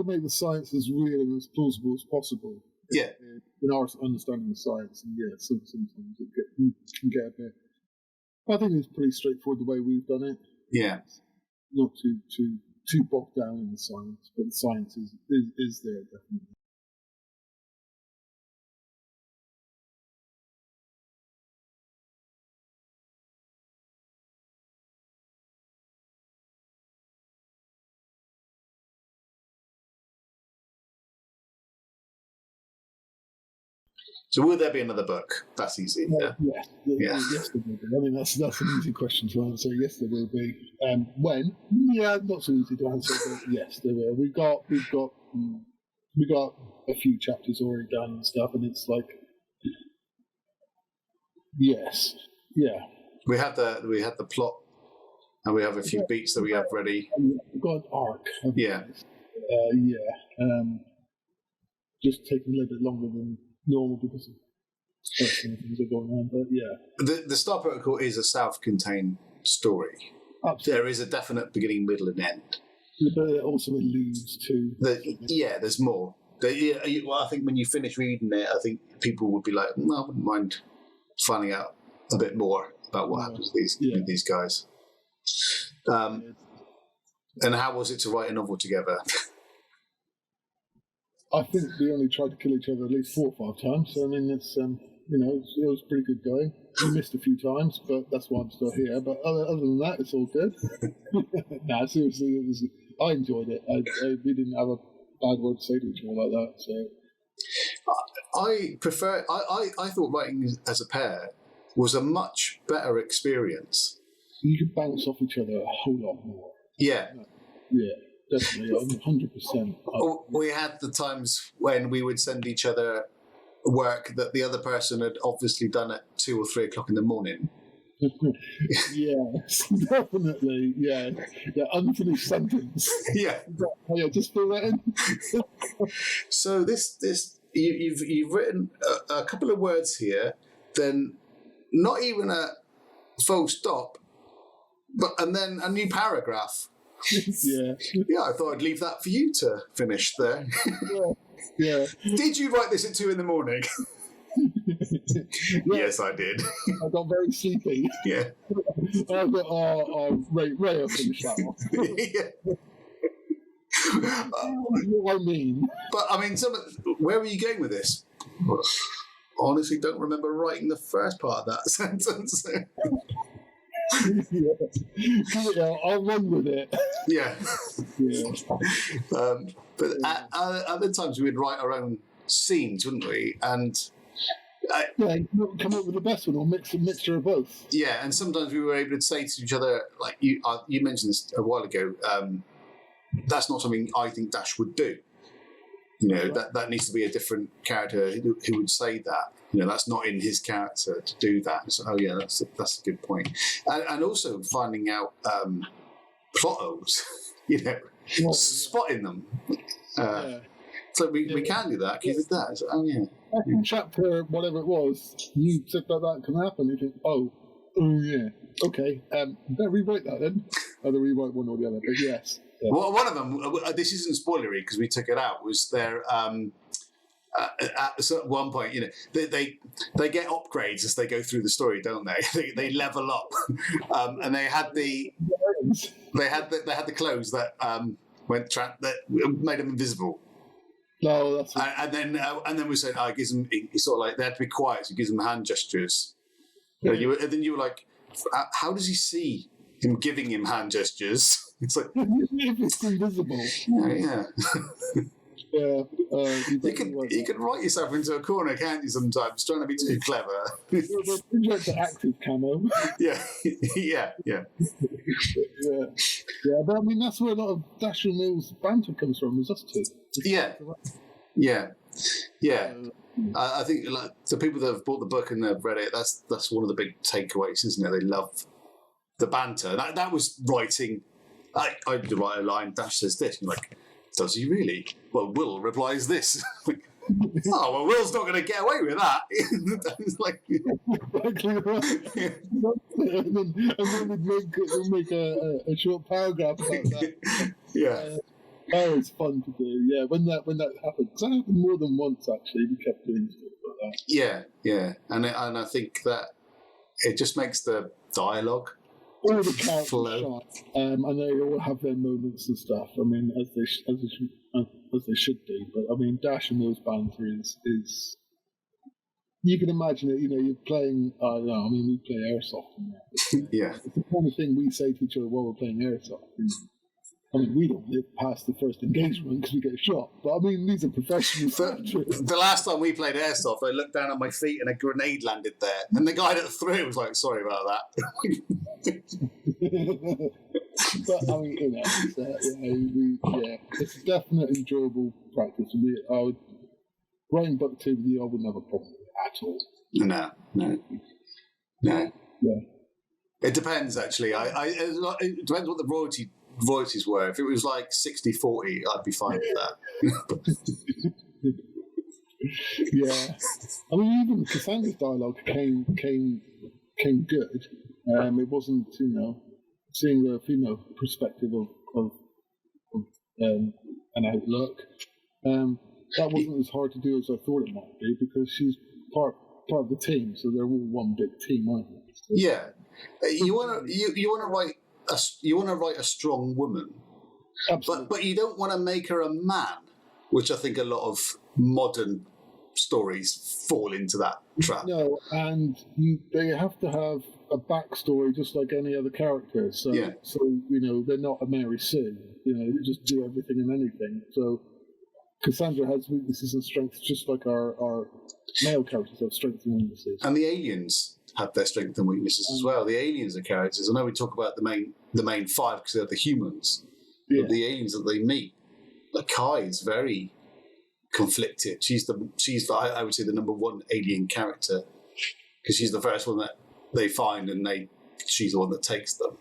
make the science as real and as plausible as possible. Yeah, in our understanding of science, and sometimes it can get a bit. I think it's pretty straightforward the way we've done it. Yeah, not too bogged down in the science, but the science is there definitely. So will there be another book? That's easy. Yeah. Yes, there will be. I mean, that's an easy question to answer. Yes, there will be. When? Yeah, not so easy to answer, but yes, there will. We've got a few chapters already done and stuff, and it's like, yes, yeah. We had the plot, and we have a few beats that we have ready. We've got an arc. Yeah. Just taking a little bit longer than normal because of personal things are going on, but yeah. The Star Protocol is a self-contained story. Absolutely. There is a definite beginning, middle, and end. But it also alludes to... there's more. I think when you finish reading it, I think people would be like, I wouldn't mind finding out a bit more about what happens with these guys. And how was it to write a novel together? I think we only tried to kill each other at least 4 or 5 times. So I mean, it's it was pretty good going. We missed a few times, but that's why I'm still here. But other than that, it's all good. Nah, seriously, I enjoyed it. We didn't have a bad word to say to each other like that. So I thought writing as a pair was a much better experience. You could bounce off each other a whole lot more. Yeah. Yeah. Definitely, 100%. We had the times when we would send each other work that the other person had obviously done at 2 or 3 o'clock in the morning. Yes, definitely. Yeah, unfinished sentence. Yeah. Just fill that in. So this you've written a couple of words here, then not even a full stop, and then a new paragraph. Yeah, I thought I'd leave that for you to finish there. Yeah. Did you write this at 2 a.m? Yes, I did. I got very sleepy. Yeah. I got, Ray will finish that one. Yeah. What I mean. But I mean, where were you going with this? Honestly, don't remember writing the first part of that sentence. I'll run with it. Yeah. But at other times we'd write our own scenes, wouldn't we? And come up with the best one or mixture of both. Yeah, and sometimes we were able to say to each other, like you mentioned this a while ago. That's not something I think Dash would do. That needs to be a different character who would say that. That's not in his character to do that. So, that's a good point. And also finding out plot holes, spotting them. So we can do that. Keep it that. So, Second chapter, whatever it was, you said that can happen. You think, oh yeah, okay. Better rewrite that then. Either rewrite one or the other. But yes. Yeah. Well, one of them, this isn't spoilery because we took it out, was their at one point, they get upgrades as they go through the story, don't they? They level up, and they had the clothes that that made them invisible. No, that's and then we said, it gives them. It's sort of like they had to be quiet, so it gives them hand gestures. And then you were like, how does he see him giving him hand gestures? It's like it's invisible. Yeah. Yeah, you can write yourself into a corner, can't you? Sometimes trying to be too clever. Project the active camo. yeah, yeah. Yeah. But I mean, that's where a lot of Dash and Mill's banter comes from. Is us two. Yeah. I think like the people that have bought the book and they've read it, that's one of the big takeaways, isn't it? They love the banter. That was writing. I had to write a line. Dash says this. I'm like, does he really? Well, Will replies this. Oh, well, Will's not going to get away with that. It's like, and then we'd make a short paragraph about that. Yeah. Oh, it's fun to do. Yeah, when that happened, because that happened more than once actually. We kept doing stuff like that. Yeah, and I think that it just makes the dialogue all the characters flow. And they all have their moments and stuff. I mean, as they should do. But I mean, Dash and Mill's banter is you can imagine it. You know, you're playing. I don't know. I mean, we play airsoft. Yeah, it's the kind of thing we say to each other while we're playing airsoft. I mean, we don't live past the first engagement because we get shot. But I mean, these are professional soldiers. The last time we played airsoft, I looked down at my feet and a grenade landed there. And the guy that threw it was like, sorry about that. But I mean, you know, it's definitely enjoyable practice. Writing book 2 with you, I wouldn't have a problem with it at all. No. Yeah. It depends, actually. It depends what the royalties were. If it was like 60-40, I'd be fine with that. Yeah. I mean, even Cassandra's dialogue came good. It wasn't, you know, seeing the female perspective of an outlook. That wasn't as hard to do as I thought it might be because she's part of the team, so they're all one big team, aren't they? So, yeah. You want to write a strong woman, but you don't want to make her a man, which I think a lot of modern stories fall into that trap. No, and they have to have a backstory just like any other character. So, so you know, they're not a Mary Sue. You know, they just do everything and anything. So Cassandra has weaknesses and strengths, just like our male characters have strengths and weaknesses. And the aliens have their strengths and weaknesses as well. The aliens are characters. I know we talk about the main five because they're the humans, but the aliens that they meet, like Kai is very conflicted. She's I would say the number one alien character because she's the first one that they find, and she's the one that takes them.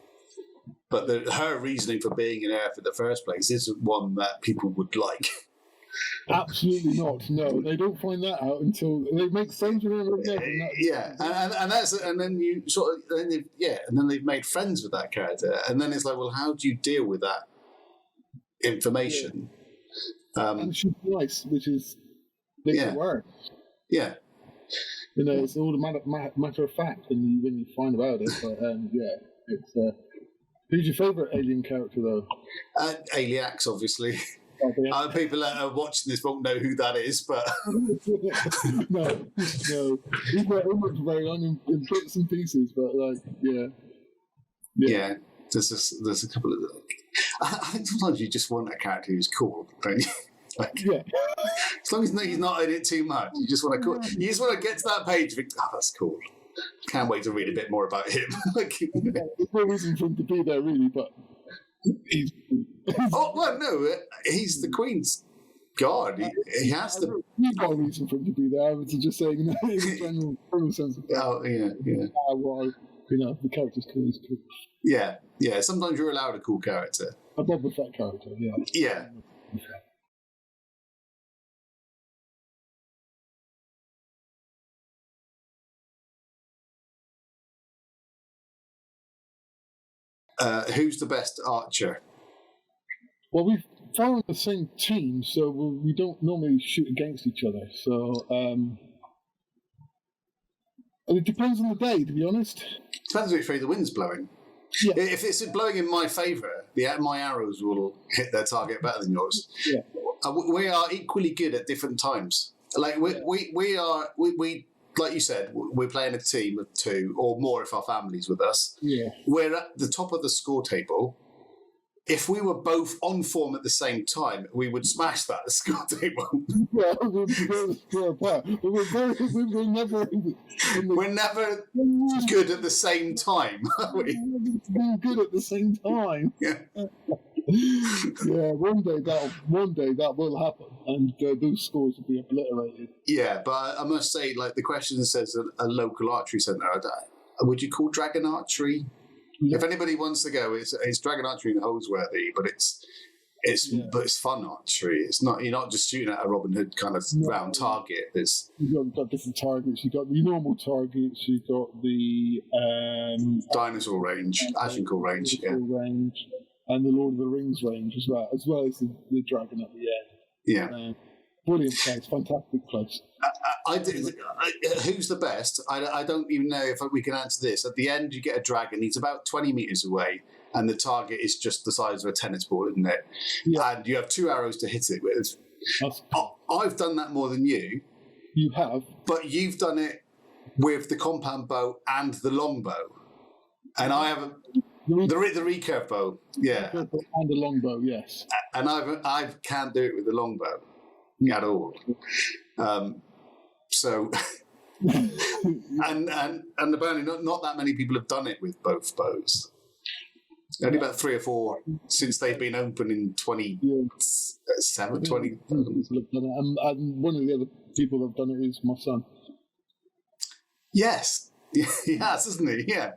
But her reasoning for being in Earth in the first place isn't one that people would like. Absolutely not. No, they don't find that out until they make friends with her again. And then they've made friends with that character, and then it's like, well, how do you deal with that information? And she's nice, which is the word. Yeah. You know, it's all a matter of fact when you find about it. But it's. Who's your favourite alien character, though? Aliax, obviously. People that are watching this won't know who that is, but no, he's not very long in bits and pieces, but there's a couple of. I think sometimes you just want a character who's cool, don't you? As long as he's not in it too much, you just want to get to that page and think, oh, that's cool. Can't wait to read a bit more about him. There's no reason for him to be there, really, but he's. He's the Queen's guard. He has to. There's no reason for him to be there. I was just saying, in a general sense of that. Oh, yeah. Well, you know, the character's cool. He's cool. Yeah. Sometimes you're allowed a cool character. A Boba Fett character, yeah. Yeah. Who's the best archer? Well, we've found the same team, so we don't normally shoot against each other. So it depends on the day, to be honest. Depends which way the wind's blowing. Yeah. If it's blowing in my favour, my arrows will hit their target better than yours. Yeah. We are equally good at different times. Like we are like you said, we're playing a team of 2 or more if our family's with us. Yeah. We're at the top of the score table if we were both on form at the same time, we would smash that score table. Yeah, we're apart. We're never. We're never good at the same time, are we? Being good at the same time. Yeah. Yeah, one day that will happen, and those scores will be obliterated. Yeah, but I must say, like the question says, a local archery centre. Would you call Dragon Archery? Yeah. If anybody wants to go, it's Dragon Archery in Holsworthy, but it's fun archery. It's not, you're not just shooting at a Robin Hood kind of round target. You've got different targets. You've got the normal targets. You've got the dinosaur range, Ashencore range, range, and the Lord of the Rings range as well as the dragon at the end. Yeah. Brilliant place, fantastic place. Who's the best? I don't even know if we can answer this. At the end, you get a dragon. He's about 20 metres away, and the target is just the size of a tennis ball, isn't it? Yeah. And you have 2 arrows to hit it with. I've done that more than you. You have? But you've done it with the compound bow and the long bow. And I have the recurve bow, yeah. And the longbow, yes. And I can't do it with the longbow at all. So, and apparently not that many people have done it with both bows. Only about 3 or 4 since they've been open in 27, 20. And one of the other people that have done it is my son. Yes. He has, isn't he? Yeah.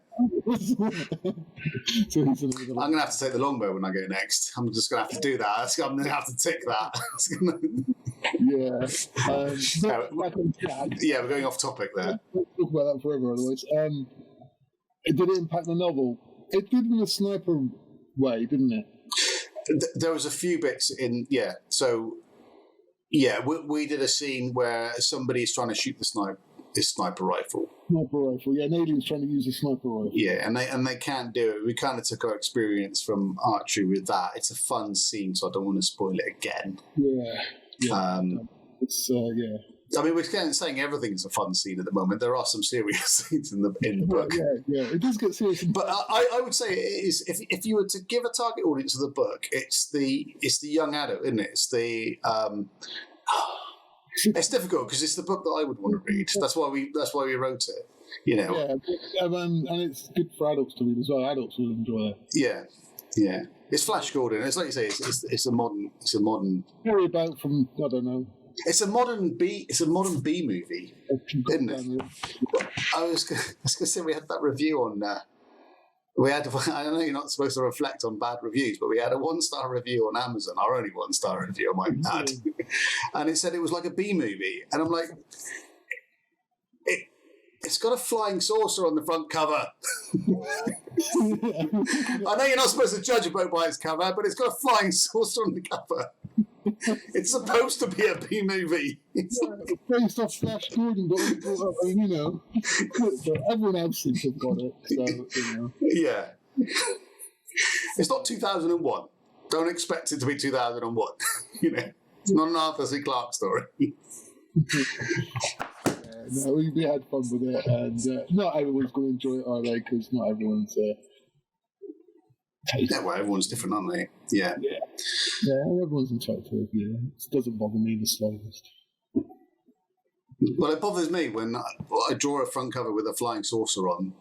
So I'm going to have to take the longbow when I go next. I'm just going to have to do that. I'm going to have to tick that. Yeah, we're going off topic there. We'll talk about that forever, otherwise. Did it impact the novel? It did in a sniper way, didn't it? There was a few bits in, yeah. So, yeah, we did a scene where somebody is trying to shoot his sniper rifle. Sniper rifle, yeah. An alien's trying to use a sniper rifle. Yeah, and they can't do it. We kind of took our experience from archery with that. It's a fun scene, so I don't want to spoil it again. Yeah. It's yeah. I mean, we're saying everything's a fun scene at the moment. There are some serious scenes in the book. Yeah, it does get serious. But I would say it is, if you were to give a target audience of the book, it's the young adult, isn't it? It's the it's difficult because it's the book that I would want to read. That's why we wrote it. You know. Yeah, and it's good for adults to read as well. Adults will enjoy it. Yeah. It's Flash Gordon. It's like you say. It's a modern. Worry about from I don't know. It's a modern B movie, isn't it? I was going to say we had that review on. I know you're not supposed to reflect on bad reviews, but we had a 1-star review on Amazon, our only 1-star review, I might add, and it said it was like a B movie, and I'm like, it's got a flying saucer on the front cover. I know you're not supposed to judge a book by its cover, but it's got a flying saucer on the cover. It's supposed to be a B movie. It's based off Flash Gordon, but you know, but everyone else seems to have got it. So you know. Yeah, it's not 2001. Don't expect it to be 2001. You know, it's not an Arthur C. Clarke story. No, we had fun with it, and not everyone's going to enjoy it, are they? Because not everyone's. Yeah, well, everyone's different, aren't they? Yeah, everyone's entitled to it. Yeah, it doesn't bother me the slightest. Well, it bothers me when I draw a front cover with a flying saucer on.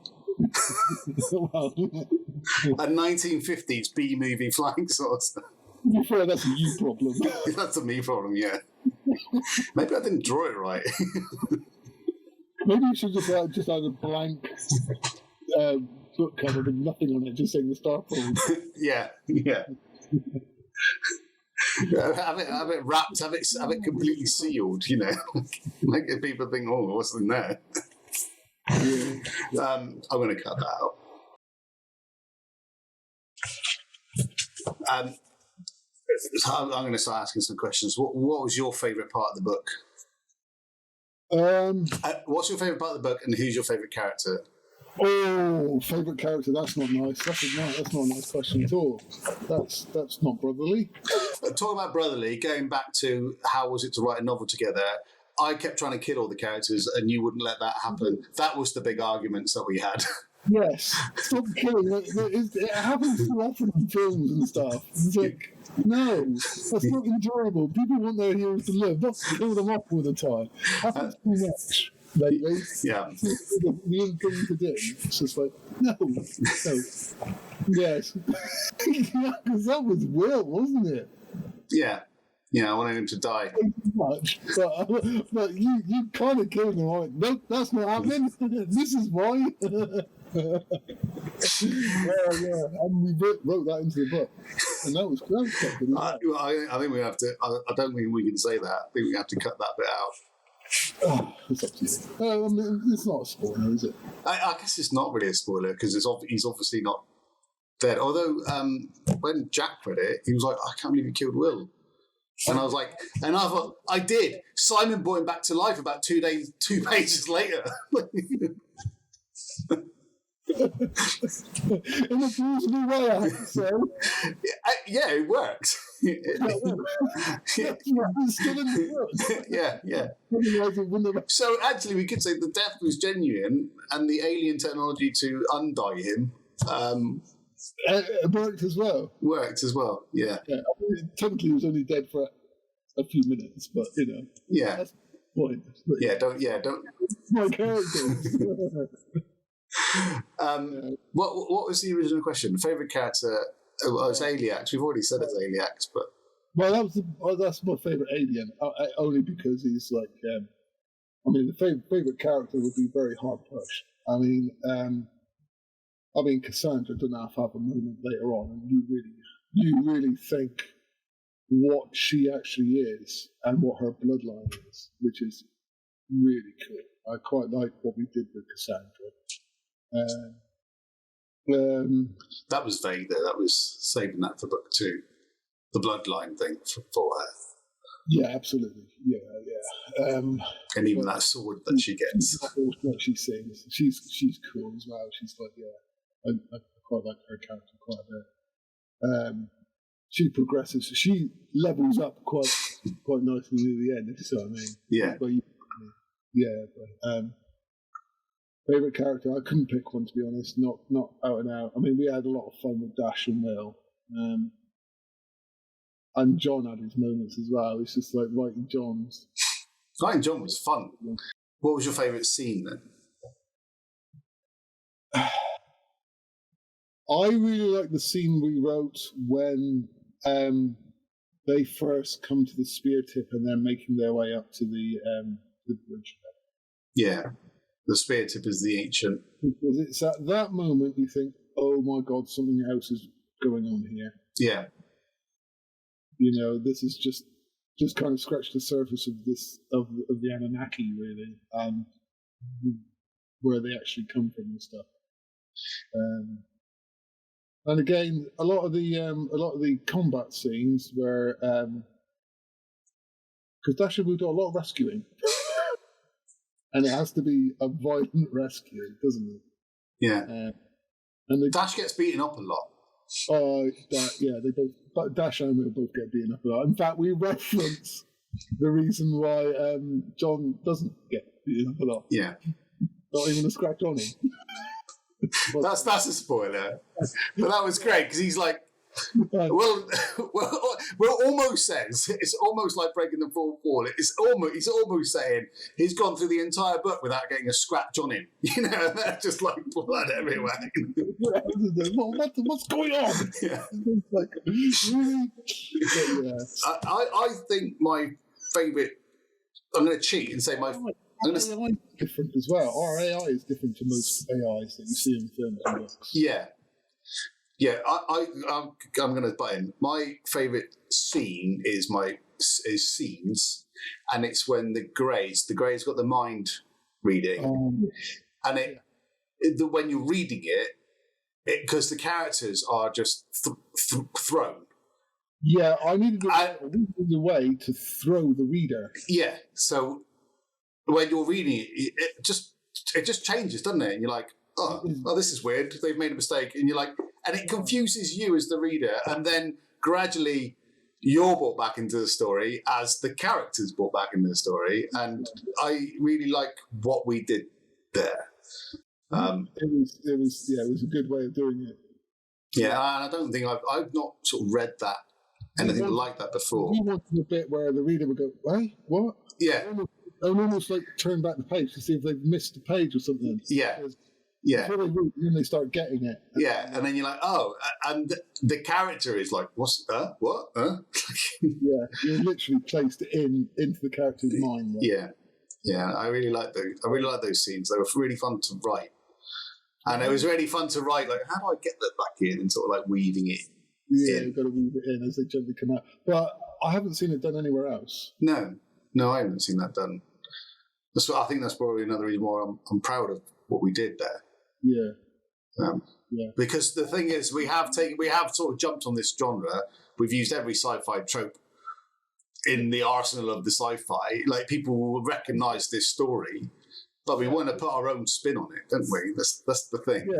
A 1950s B movie flying saucer. I'm afraid that's a you problem. That's a me problem, yeah. Maybe I didn't draw it right. Maybe you should just have a blank book cover with nothing on it, just saying the Star Pool. Yeah. Have it wrapped, have it completely sealed, you know. Like if people think, oh, what's in there? Yeah. I'm going to cut that out. So I'm going to start asking some questions. What was your favourite part of the book? What's your favourite part of the book, and who's your favourite character? Oh, favourite character? That's not nice. That's not a nice question at all. That's not brotherly. Talking about brotherly, going back to how was it to write a novel together? I kept trying to kill all the characters, and you wouldn't let that happen. That was the big arguments that we had. Yes, stop killing. It happens too often in films and stuff. It's like, no, that's not enjoyable. People want their heroes to live, not kill them off all the time. Happens too much lately. Yeah. It's the weird thing to do. It's just like, no. Yes. Yeah, because that was Will, wasn't it? Yeah. I wanted him to die. Much, but you kind of killed him. Like, nope, that's not happening. This is why. Yeah, and we wrote that into the book, and that was quite good. I think we have to. I don't think we can say that. I think we have to cut that bit out. Oh, it's up to you. I mean, it's not a spoiler, is it? I guess it's not really a spoiler because he's obviously not dead. Although when Jack read it, he was like, "I can't believe you killed Will." And I was like, and I thought, I did. Simon brought him back to life about 2 pages later. In a plausible way, I have to say. Yeah, it worked. Yeah. So actually, we could say the death was genuine, and the alien technology to undie him worked as well. Yeah. I mean, technically, he was only dead for a few minutes, but Yeah. That's the point. Don't. My character. What was the original question? Favorite character? Oh, it's Aliax. We've already said it's Aliax, but that's my favorite alien. Only because he's like, the favorite character would be very hard pushed. I mean, Cassandra doesn't have a moment later on, and you really think what she actually is and what her bloodline is, which is really cool. I quite like what we did with Cassandra. That was vague though. That was saving that for book 2, the bloodline thing for her. Yeah, absolutely. Yeah. And even that sword that she gets. What she sings, she's cool as well. She's like, I quite like her character quite a bit. She progresses, so she levels up quite nicely near the end. If you see what I mean. Yeah. But favorite character, I couldn't pick one, to be honest. Not out and out. I mean, we had a lot of fun with Dash and Will, and John had his moments as well. It's just like writing John's. Writing John was fun. What was your favourite scene then? I really like the scene we wrote when they first come to the spear tip and they're making their way up to the bridge. Yeah. The spear tip is the ancient. Because it's at that moment you think, oh my God, something else is going on here. Yeah. This is just kind of scratched the surface of the Anunnaki, really, where they actually come from and stuff. And again, a lot of the combat scenes where because Dasher will do a lot of rescuing. And it has to be a violent rescue, doesn't it? Yeah. And Dash gets beaten up a lot. They both. Dash and Will both get beaten up a lot. In fact, we reference the reason why John doesn't get beaten up a lot. Yeah. Not even a scratch on him. That's a spoiler, but that was great because he's like, Will almost says it's almost like breaking the fourth wall. He's almost saying he's gone through the entire book without getting a scratch on him. Just like blood everywhere. What's going on? Yeah. Like, really? Yeah. I think my favourite. I'm going to cheat and say my. AI is different as well. Our AI is different to most AIs that you see in films and books. Yeah. I'm going to butt in. My favourite scene is scenes, and it's when the Greys got the mind reading, and when you're reading it because the characters are just thrown. Yeah, I needed a way to throw the reader. Yeah, so when you're reading it, it just changes, doesn't it? And you're like, oh, this is weird. They've made a mistake, and you're like, and it confuses you as the reader, and then gradually you're brought back into the story as the characters brought back into the story, and I really like what we did there. It was a good way of doing it. Yeah, and I don't think I've not sort of read that anything like that before. You wanted a bit where the reader would go, "Wait, what?" Yeah, and almost like turn back the page to see if they've missed a page or something. Yeah. Because yeah, before they read, then they start getting it. yeah. And then you're like, oh, and the character is like, what? Yeah, you're literally placed into the character's mind. There. Yeah. I really like those scenes. They were really fun to write. And it was really fun to write, like, how do I get that back in and sort of like weaving it Yeah, in. you've got to weave it in as they gently come out. But I haven't seen it done anywhere else. No, I haven't seen that done. I think that's probably another reason why I'm proud of what we did there. Yeah. Because the thing is, we have sort of jumped on this genre. We've used every sci-fi trope in the arsenal of the sci-fi. Like, people will recognise this story, but we want to put our own spin on it, don't we? That's the thing.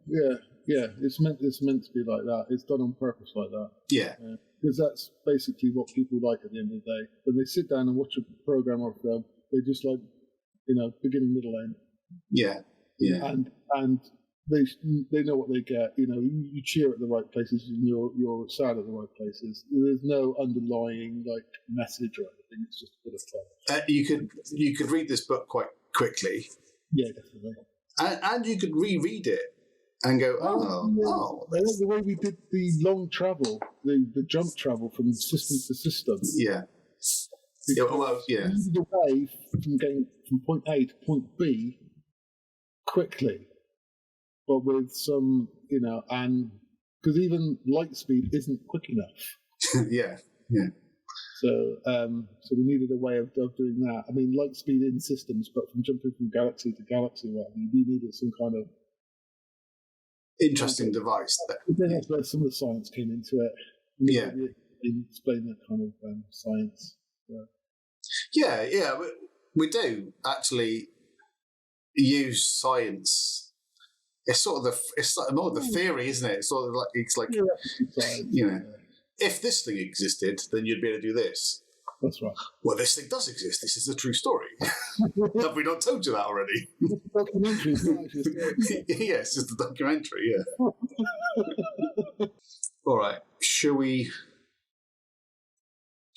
Yeah. It's meant to be like that. It's done on purpose like that. Yeah. Because that's basically what people like at the end of the day. When they sit down and watch a program or a film, they just like, beginning, middle, end. Yeah. And they know what they get. You cheer at the right places and you're sad at the right places. There's no underlying like message or anything. It's just a bit of fun. You could read this book quite quickly. Yeah, definitely. And you could reread it and go, oh. I like the way we did the long travel, the jump travel from system to system. Yeah. We moved away from getting from point A to point B quickly, but with some, and because even light speed isn't quick enough. Yeah. So we needed a way of doing that. I mean, light speed in systems, but from jumping from galaxy to galaxy, we needed some kind of interesting device. Then that's where some of the science came into it. Yeah. Explain that kind of science. Yeah. We do actually use science. It's like more the theory, isn't it? It's like if this thing existed, then you'd be able to do this. That's right. Well, this thing does exist. This is a true story. Have we not told you that already? It's a documentary. It's not actually a story. Yeah, it's just a documentary, yeah. All right. Should we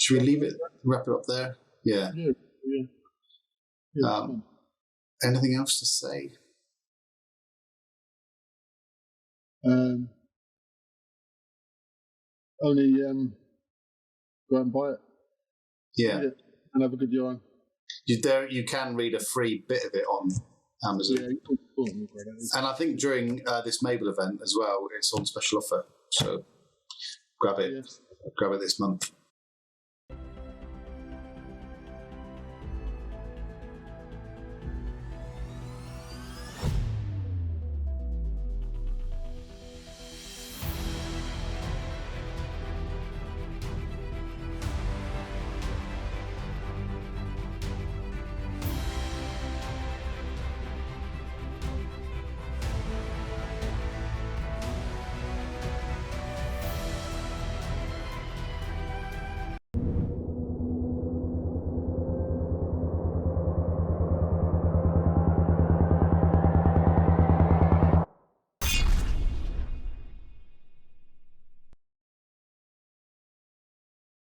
leave it, wrap it up there? Yeah. Anything else to say? Only go out and buy it. Yeah. And have a good yarn. You can read a free bit of it on Amazon. Yeah, and I think during this M.A.B.L.E event as well, it's on special offer. So grab it this month.